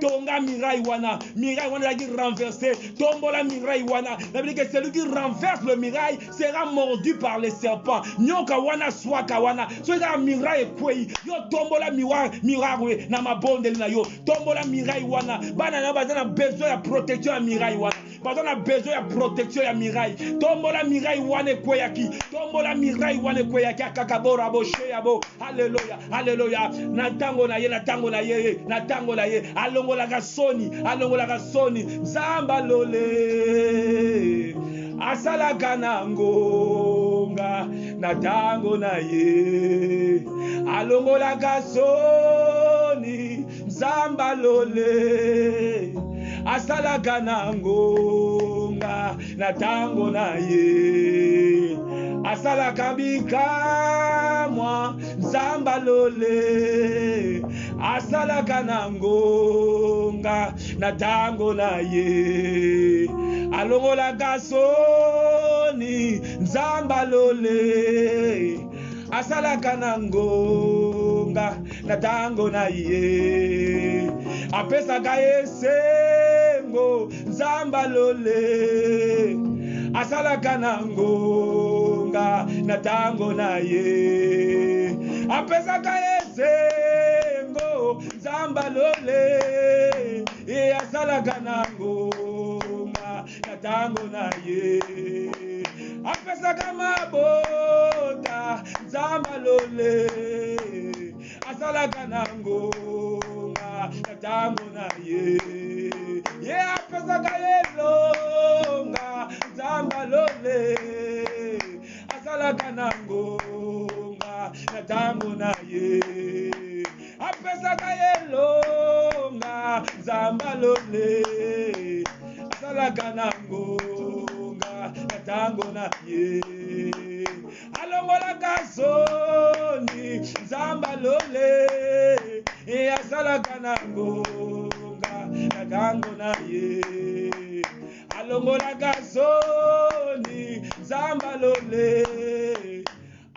tonga miraille wana la qui renversé, tombola miraille wana, la Bible que celui qui renverse le miraille sera mordu par les serpents, nyoka wana swaka wana, so eza miraille kwei, yo tombola miraille na mabondeli na yo, tombola miraille wana, bana na bazana besoin ya protection ya miraille wana, bazana besoin ya protection ya miraille, tombola miraille wana kweyaki, akakabora boshe yabo, haleluya, na tango na ye, alongola kasoni, zamba lole, asalaka na ngonga, na tango na ye, alongola kasoni, zamba lole, asalaka na ngonga na tango na ye, asalaka bikamwa nzamba lole, asalaka na ngonga na tango na ye, alongolaka soni nzamba lole, asalaka na ngonga na tango na ye, apesaka esengo nzamba lole, asalaka na ngonga na tango na ye, apesaka esengo nzamba lole, asalaka na ngonga na tango na ye, apesaka mabota nzamba lole, asalaka na ngonga na tango na ye, apesaka elonga nzamba lole, asalaka na ngonga na tango na ye, apesaka elonga nzamba lole, asalaka na ngonga na tango na ye, alongolaka soni nzamba lole, asalaka na ngonga na tango na ye, alongolaka soni nzamba lole,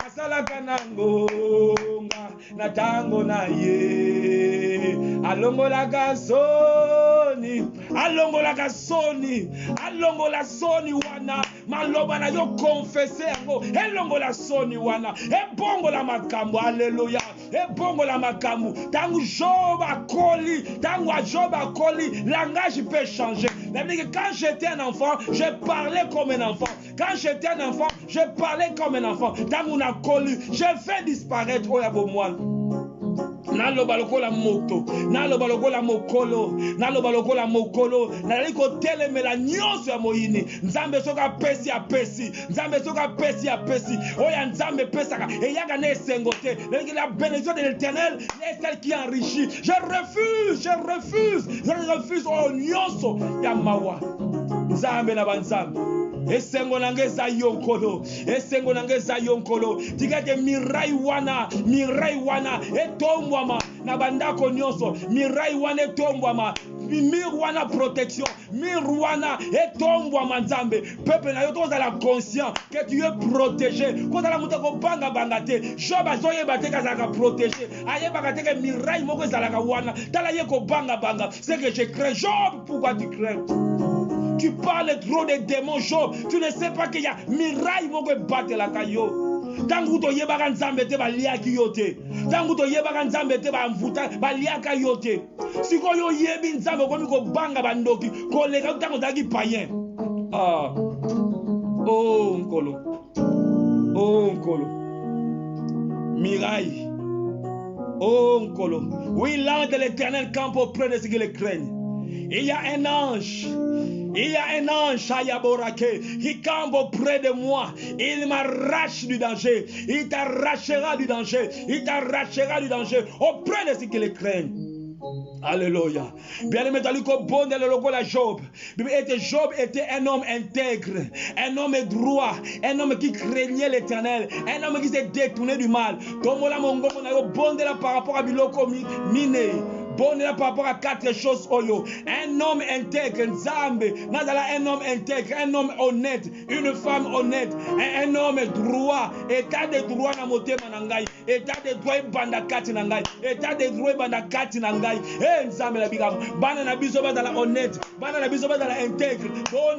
asalaka na ngonga na tango na ye, alongolaka soni, alongolaka soni, alongola soni wana maloba na yo confesse yango, elongola soni wana, ebongola makambo, haleluya, ebongola makambo. Tango Job akoli, tango Job akoli, langage peut changer. Quand j'étais un enfant, je parlais comme un enfant. Quand j'étais un enfant, je parlais comme un enfant. Tango on a collé, je fais disparaître oyabo moi. Naloba lokola moto, naloba lokola mokolo, naloba lokola mokolo, naliko telemela nyonso ya moyini. Nzambe soka pesi a pesi, nzambe soka pesi a pesi. Oya nzambe pesaka, et yaga ne sengote. La bénédiction de l'Éternel est celle qui enrichit. Je refuse oh nyonso ya mawa. Nzambe na banzambe. Esengo nangeza yonkolo, esengo nangeza yonkolo. Tigate mirai wana etombwama na bandako nyonso, mirai wana etombwama, mir wana protection, mir wana etombwama nzambe. Peuple na yo tozala conscient que tu es protégé. Kozala muta ko banga bangate, Job azoyeba te kazaka protégé. Ayeba te ke mirai moko ezalaka wana, tala ye ko banga banga. C'est que je crains. Job, pourquoi tu crains? Tu parles trop des démons, Job. Tu ne sais pas qu'il y a miraille qui battre la caillou. Tangu to yebaka nzambe te baliaki yote. Tangu to yebaka nzambe te bamvuta baliaka yote. Siko yo yebi nzambe komi ko banga bandoki ko leka tango daki païen. Ah. Oh nkolo. Oh nkolo. Miraille. Oh nkolo. Oui, l'ange de l'Éternel campe auprès de ceux qui le craignent. Il y a un ange. Il y a un ange, Ayaborake, qui campe auprès de moi. Il m'arrache du danger. Il t'arrachera du danger. Il t'arrachera du danger auprès de ceux qui le craignent. Alléluia. Bien-aimé, bon de la Job. Job était un homme intègre, un homme droit, un homme qui craignait l'Éternel, un homme qui s'est détourné du mal. Bon de la par rapport à Biloko Miné. Bon là par rapport à 4 choses oyo. Un homme intègre, Nzambe, nazala un homme intègre, un homme honnête, une femme honnête, un homme droit, état de droit na motema nangai, état de droit banda kati nangai, état de droit banda kati nangai. Nzambe la bigam, bana na biso bazala honnête, bana na biso bazala intègre. Bon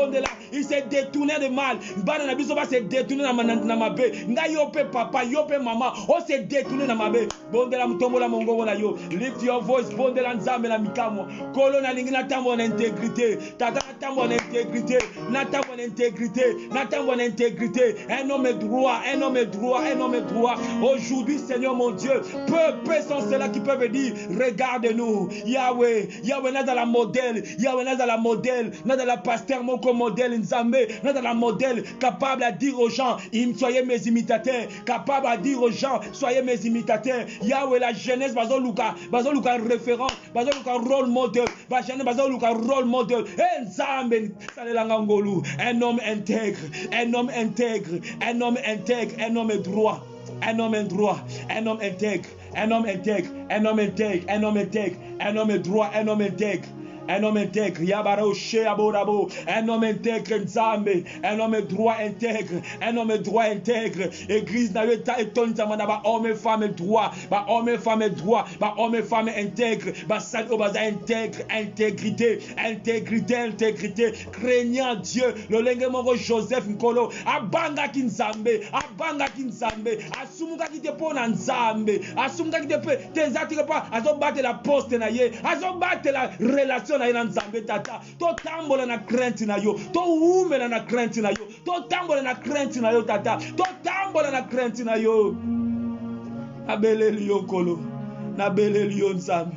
de là, il s'est détourné de mal. Bana na biso ba s'est détourné na mabe. Ngai yope papa, yope maman, on s'est détourné na mabe. Bon de la mtombo la mongo na yo. Lift your voice, bon de la nzambe la mikamo. Kolo na lingi na tambo na intégrité. Tata na tambo na intégrité. Na tambo na intégrité. Na tambo na intégrité. Un homme droit, un homme droit, un homme droit. Aujourd'hui, Seigneur mon Dieu, peu sont ceux-là qui peuvent dire, regarde-nous. Yahweh, Yahweh n'a dans la modèle. Yahweh n'a dans la modèle. N'a dans la pasteur mon comme modèle nzambe. N'a dans la modèle capable à dire aux gens, soyez mes imitateurs. Capable à dire aux gens, soyez mes imitateurs. Yahweh, la jeunesse, bazo luka référence, bazo luka rôle modèle. bajane baza luka role model nzambe salelanga ngolu un homme intègre, un homme intègre, un homme intègre, un homme droit, un homme droit, un homme intègre, un homme intègre, un homme intègre, un homme intègre, un homme droit, un homme intègre. Un homme intègre, Yabaro Sheaborabo, un homme intègre, Nzambe, un homme droit intègre, un homme droit intègre. Église Nayeta et Ton Zamana, ba homme et femme droit, ba homme et femme droit, ba homme et femme intègre, ba sad obaza intègre, intégrité, intégrité, intégrité, craignant Dieu, le lengemoro Joseph Nkolo, abanga kinzambe, asumuka ki te pona Nzambe, asumuka ki te pe, tes atire pas, azobate la poste na ye, azobate la relation na Nzambe tata, to tambola na crainte na yo, to umela na crainte na yo, to tambola na crainte na yo tata, to tambola na crainte na yo. Nabele liyo kolo, nabele liyo Nzambe.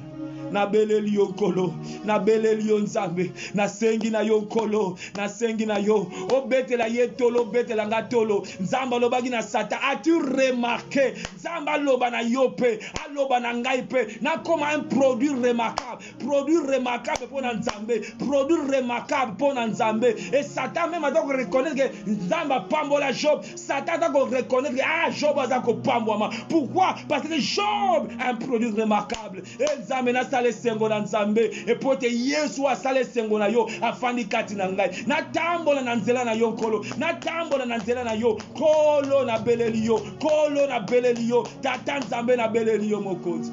Na bele liyo kolo, na bele liyo Nzambe, na sengi na yo kolo, na sengi na yo, obete la ye tolo, obete la nga tolo, Nzamba loba gina sata, as-tu remarqué, Nzamba loba na yo pe, aloba na ngai pe, na comme un produit remarquable pour Nzambe, produit remarquable pour Nzambe, et Satan même a donc reconnaître que Nzamba pambola Job, Satan a donc reconnaître que Job a donc pambola, pourquoi? Parce que Job a un produit remarquable, et Nzambe na sale sengo na Nzambe epote Yesu asale sengo na yo afandi kati na ngai na tambola na nzela na yo kolo na tambola na nzela na yo kolo na beleli yo tata Nzambe na beleli yo mokozi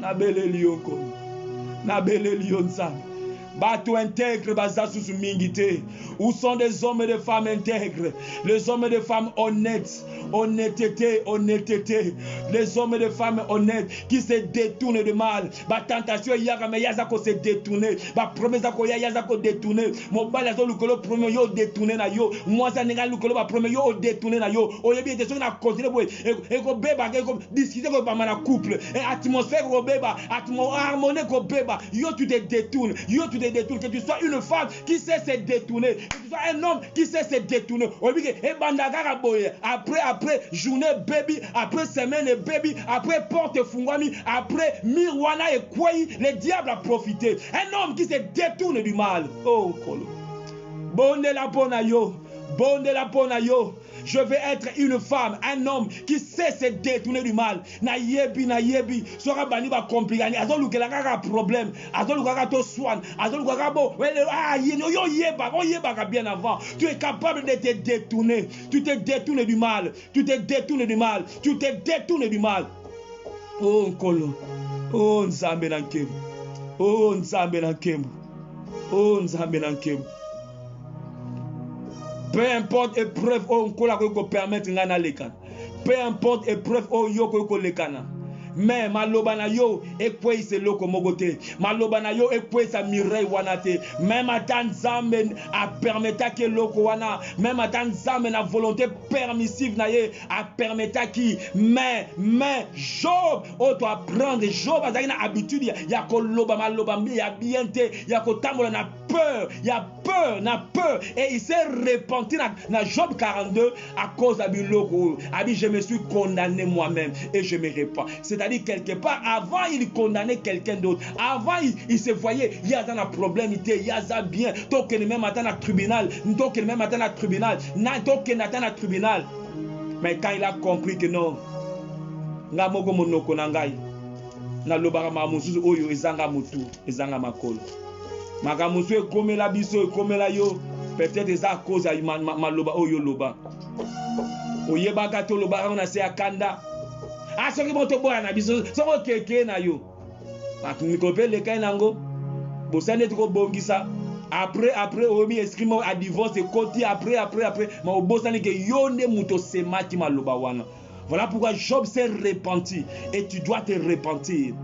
na beleli yo kolo na beleli yo Nzambe bato intègre baza susu mingite. Où sont des hommes et des femmes intègres, les hommes et des femmes honnêtes, honnêteté, les hommes et des femmes honnêtes qui se détournent de mal. Ba tentation yaka me yazako se détourner, ba promesse ko yazako détourner. Mo bala zo lukolo premier yo détourner na yo. Moi ça ninga lukolo ba premier yo détourner na yo. Oyebi te so na continuer boy e ko beba e ko discuter ko ba mana couple et atmosphère ko beba, harmonie ko beba. Yo tu te détournes, que tu sois une femme qui sait se détourner, que tu sois un homme qui sait se détourner. Après journée baby, après semaine baby, après porte fungwami, après mirwana et kwei, le diable a profité. Un homme qui se détourne du mal. Oh kolo. Bonde la ponayo. Je vais être une femme, un homme qui sait se détourner du mal. Na yebi. Sora bani ba compliqué. Azo lukela kaka problème. Azo lukaka to swan. Azo lukaka bo. Yo yeba bien avant. Tu es capable de te détourner. Tu te détournes du mal. Oh kolo. Oh Nzambe na nkembo. Peu importe épreuve on kola ko permettre ngana lekana. Peu importe épreuve on yo ko lekana. Mais maloba na yo ekwe se loko mogote. Maloba na yo ekwe sa mirei wanate. Même atan Nzambe a permetta que loko wana. Même atan Nzambe na volonté permissive na ye a permetta qui. Mais Job on doit prendre Job azaki na habitude ya ko loba maloba ya bien te ya ko tambola na peur, et il s'est repenti dans Job 42 à cause de biloko. Abi je me suis condamné moi-même et je me repens. C'est-à-dire quelque part avant il condamnait quelqu'un d'autre. Avant il se voyait il y a un problème, il y a ça bien. Donc il même attend à tribunal, Mais quand il a compris que non, nga moko monoko na ngai na lobaka mamususu oyo ezanga mutu ezanga makolo. Makamusu ekomela biso ekomela yo peut-être eza à cause ya maloba oyo loba oyebaka to loba na se akanda soki moto boya na biso soko keke na yo mikrope leka nango bosane tiko bongisa après omi eskrimo a divorce ekoti après ma obosani ke yonde muto semaki maloba wana. Voilà pourquoi Job s'est repenti et tu dois te repentir.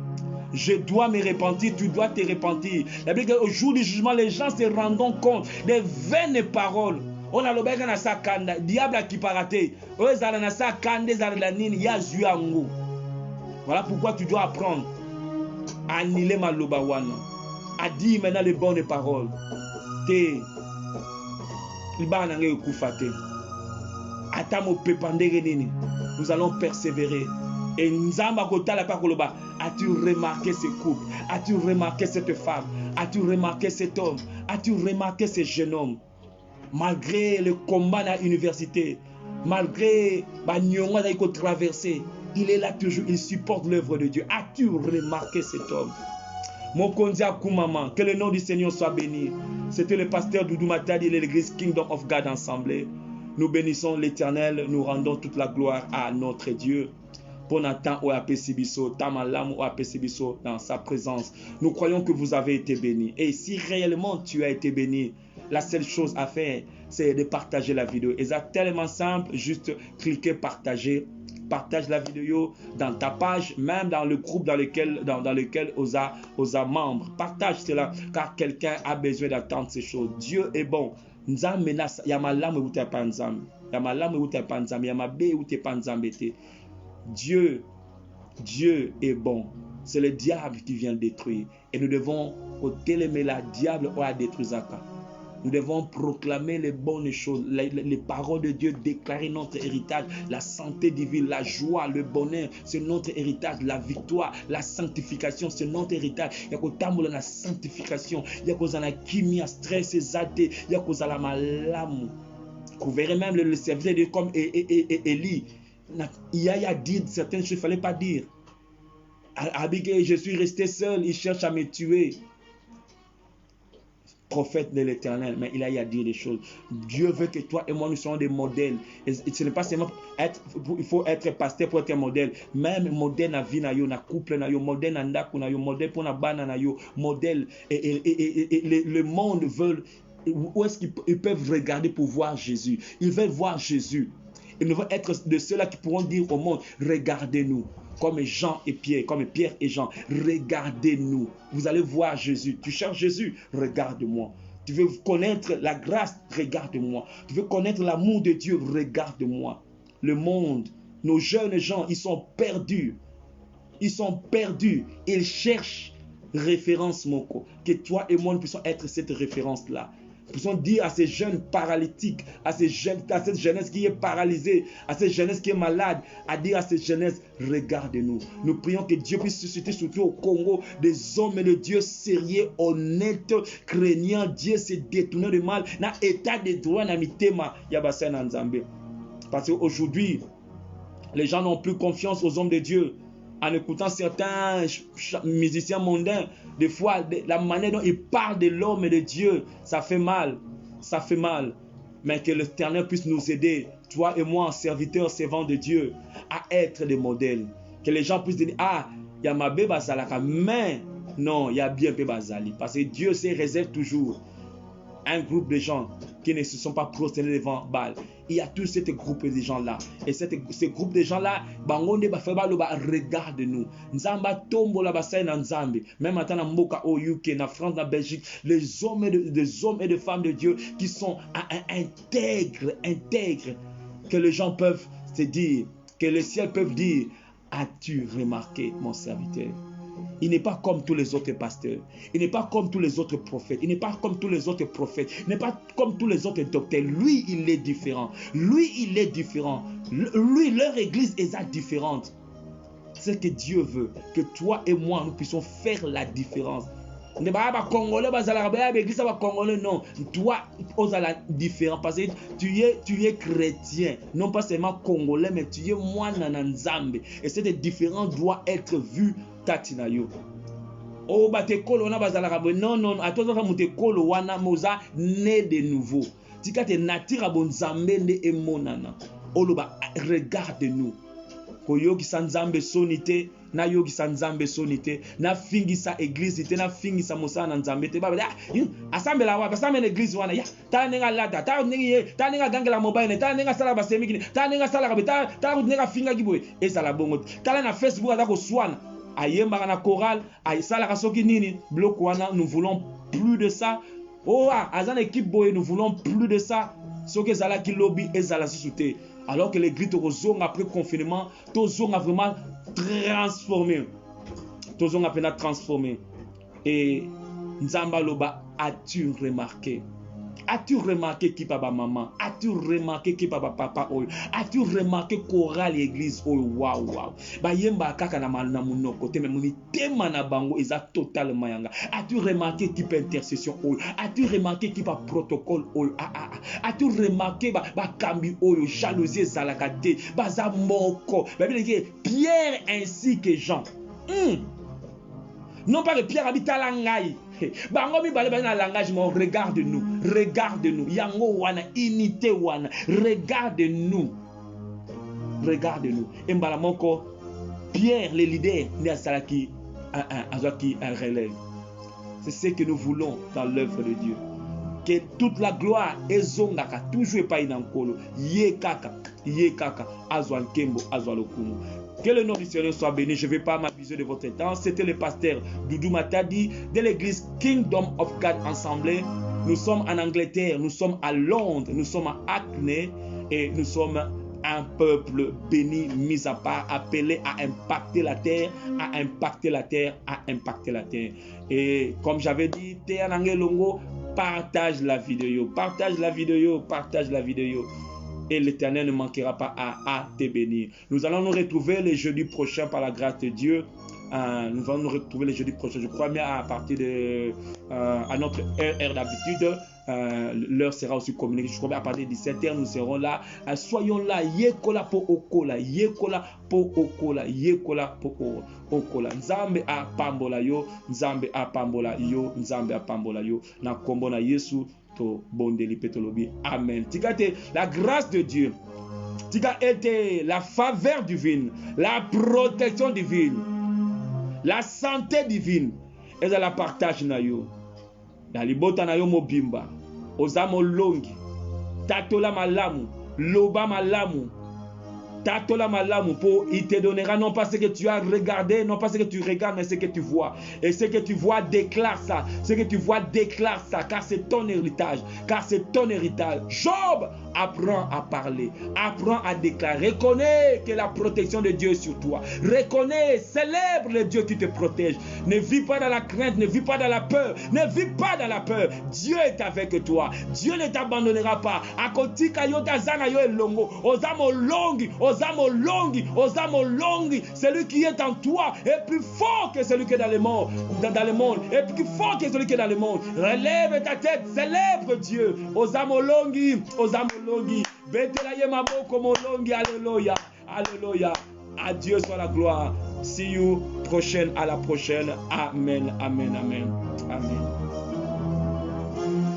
Je dois me repentir, tu dois te repentir. La Bible dit qu'au jour du jugement, les gens se rendront compte des vaines paroles. On a l'obéi na sa kanda, diable qui paraté. Ozala na sa kanda, zala la nini, ya zuango. Voilà pourquoi tu dois apprendre à annuler ma lobawana, à dire maintenant les bonnes paroles. Te, nous allons persévérer. Et Nzamba Kotala Pakoloba, as-tu remarqué ce couple? As-tu remarqué cette femme? As-tu remarqué cet homme? As-tu remarqué ce jeune homme? Malgré le combat à l'université, malgré Nyonga d'aiko traversé, il est là toujours, il supporte l'œuvre de Dieu. As-tu remarqué cet homme? Mokondia Koumama, que le nom du Seigneur soit béni. C'était le pasteur Doudou Matadi de l'église Kingdom of God Assemblée. Nous bénissons l'Éternel, nous rendons toute la gloire à notre Dieu. Pour Nathan ou Apesibiso, Tamalam ou Apesibiso dans sa présence. Nous croyons que vous avez été bénis. Et si réellement tu as été béni, la seule chose à faire, c'est de partager la vidéo. Et c'est tellement simple, juste cliquer partager. Partage la vidéo dans ta page, même dans le groupe dans lequel osa membres. Partage cela, car quelqu'un a besoin d'attendre ces choses. Dieu est bon. Nzambe na yamalam ou te panzam. Yamalam ou te panzam. Yamabe ou te panzam bete. Dieu est bon. C'est le diable qui vient détruire. Et nous devons, au télémé la diable ou à détruire Zaka. Nous devons proclamer les bonnes choses, les paroles de Dieu, déclarer notre héritage, la santé divine, la joie, le bonheur, c'est notre héritage, la victoire, la sanctification, c'est notre héritage. Il y a que la sanctification, il y a que la kimia, stress, il y a que la malamu. Vous verrez même le serviteur de comme Élie. Il y a dit certaines choses, il ne fallait pas dire. Abigail, je suis resté seul, il cherche à me tuer. Prophète de l'Éternel, mais il a dit des choses. Dieu veut que toi et moi nous soyons des modèles. Et ce n'est pas seulement il faut être pasteur pour être un modèle. Même modèle na vie na yo, na couple na yo, modèle na ndaku na yo, modèle pour na bana na yo, modèle. Et le monde veut, où est-ce qu'ils peuvent regarder pour voir Jésus? Ils veulent voir Jésus. Ils veulent être de ceux-là qui pourront dire au monde, regardez-nous. Comme Jean et Pierre, comme Pierre et Jean, regardez-nous. Vous allez voir Jésus. Tu cherches Jésus, regarde-moi. Tu veux connaître la grâce, regarde-moi. Tu veux connaître l'amour de Dieu, regarde-moi. Le monde, nos jeunes gens, ils sont perdus. Ils sont perdus. Ils cherchent référence, Moko. Que toi et moi, nous puissions être cette référence-là. Nous puissions dire à ces jeunes paralytiques, à cette jeunesse qui est paralysée, à cette jeunesse qui est malade, à dire à cette jeunesse, regardez-nous. Nous prions que Dieu puisse susciter surtout au Congo des hommes de Dieu sérieux, honnêtes, craignant Dieu, se détournant du mal, dans l'état de droit, dans mitema, yabasa na Nzambe. Parce qu'aujourd'hui, les gens n'ont plus confiance aux hommes de Dieu. En écoutant certains musiciens mondains, des fois, la manière dont ils parlent de l'homme et de Dieu, ça fait mal. Ça fait mal. Mais que l'Éternel puisse nous aider, toi et moi, serviteurs, servants de Dieu, à être des modèles. Que les gens puissent dire, ah, il y a ma béba zalaka, mais non, il y a bien béba zali. Parce que Dieu se réserve toujours un groupe de gens qui ne se sont pas prosternés devant Baal. Il y a tout ce groupe de gens-là. Et ce groupe de gens-là, regarde-nous. Nzamba tombo la bassin na Nzambe. Même maintenant, en Mboka, au UK, en France, en Belgique, les hommes et de femmes de Dieu qui sont intègres, que les gens peuvent se dire, que les ciels peuvent dire, as-tu remarqué mon serviteur? Il n'est pas comme tous les autres pasteurs. Il n'est pas comme tous les autres prophètes. Il n'est pas comme tous les autres prophètes. Il n'est pas comme tous les autres docteurs. Lui, il est différent. Lui, leur église est différente. C'est que Dieu veut que toi et moi, nous puissions faire la différence. Ne pas Congolais, l'église Congolais, non. Toi, tu es différent parce que tu es chrétien. Non pas seulement Congolais, mais tu es moine Nzambe. Et cette différence doit être vue. Tatinayo. Oh, batekolo na bazalaka non, à toi ça mutekolo wana moza né de nouveau. Tika te natira bonzambe ne emonana. Oloba regarde-nous. Koyoki sanzambe sonite, na yoki sanzambe sonite, na fingisa église te, na fingisa mosana nzambe te. Baba assemble la wa, assemble l'église wana ya. Ta nenga lata, ta nenga gangela mobile, ta nenga sala basemiki, ta nenga sala kabeta, ta nenga finga kiboy. Et ça la bongo. Ta na Facebook atako swana. Ayemba na chorale, aïsala kasoki nini, bloc wana, nous voulons plus de ça. Oh, azan équipe boy, nous voulons plus de ça. Ce que zala ki lobby et zala sous-souté. Alors que l'église Tozong après confinement, Tozong a vraiment transformé. Tozong a peine transformé. Et Nzamba Loba, as-tu remarqué? As-tu remarqué qui papa maman? As-tu remarqué qui papa papa? As-tu remarqué chorale église? Waouh. Ba yemba kaka na munoko te mais tema na bango eza totalement yanga. As-tu remarqué type intercession? As-tu remarqué qui pa protocole? As-tu remarqué ba kambi jalousie zalakate baza moko. Ba Pierre ainsi que Jean. Non pas que Pierre habite à Langai. Bango mi bale na langage mon regarde-nous. Yango wana unité wana. Regarde-nous. Et mbala moko Pierre le leader ne asalaki un relève. C'est ce que nous voulons dans l'œuvre de Dieu. Que toute la gloire ezongaka toujours pas inankolo. Ye kaka azwa nkembo azwa lokumu. Que le nom du Seigneur soit béni. Je ne vais pas m'abuser de votre temps. C'était le pasteur Doudou Matadi de l'église Kingdom of God Assemblée. Nous sommes en Angleterre, nous sommes à Londres, nous sommes à Hackney et nous sommes un peuple béni, mis à part, appelé à impacter la terre, à impacter la terre, à impacter la terre. Et comme j'avais dit, partage la vidéo, partage la vidéo. Et l'Éternel ne manquera pas à te bénir. Nous allons nous retrouver le jeudi prochain par la grâce de Dieu. Nous allons nous retrouver le jeudi prochain, je crois bien à partir de à notre heure d'habitude. L'heure sera aussi communiquée. Je crois bien à partir de 17h, nous serons là. Soyons là. Yekola po okola. Yekola po okola. Yekola po okola. Nzambe a pambola yo. Nzambe a pambola yo. Nzambe a pambola yo. Na kombo na Yesu. Bondeli petolobi. Amen. Tigate la grâce de Dieu. Tika était la faveur divine, la protection divine, la santé divine. Et la partage na yo. Dalibota na yo mobimba. Ozamo longi. Tatola malamu. Loba malamu. Tatola malamu pour il te donnera non pas ce que tu as regardé, non pas ce que tu regardes, mais ce que tu vois. Et ce que tu vois, déclare ça. Ce que tu vois, déclare ça. Car c'est ton héritage. Job apprend à parler. Apprend à déclarer. Reconnais que la protection de Dieu est sur toi. Reconnais, célèbre le Dieu qui te protège. Ne vis pas dans la crainte, ne vis pas dans la peur. Ne vis pas dans la peur. Dieu est avec toi. Dieu ne t'abandonnera pas. Akotika yo tazana yo elongo. Ozamo longi. Celui qui est en toi est plus fort que celui qui est dans le monde. Est plus fort que celui qui est dans le monde. Relève ta tête, célèbre Dieu. Ozamo longi. Betela ye maboko molongi. Alléluia. À Dieu soit la gloire. See you à la prochaine. Amen.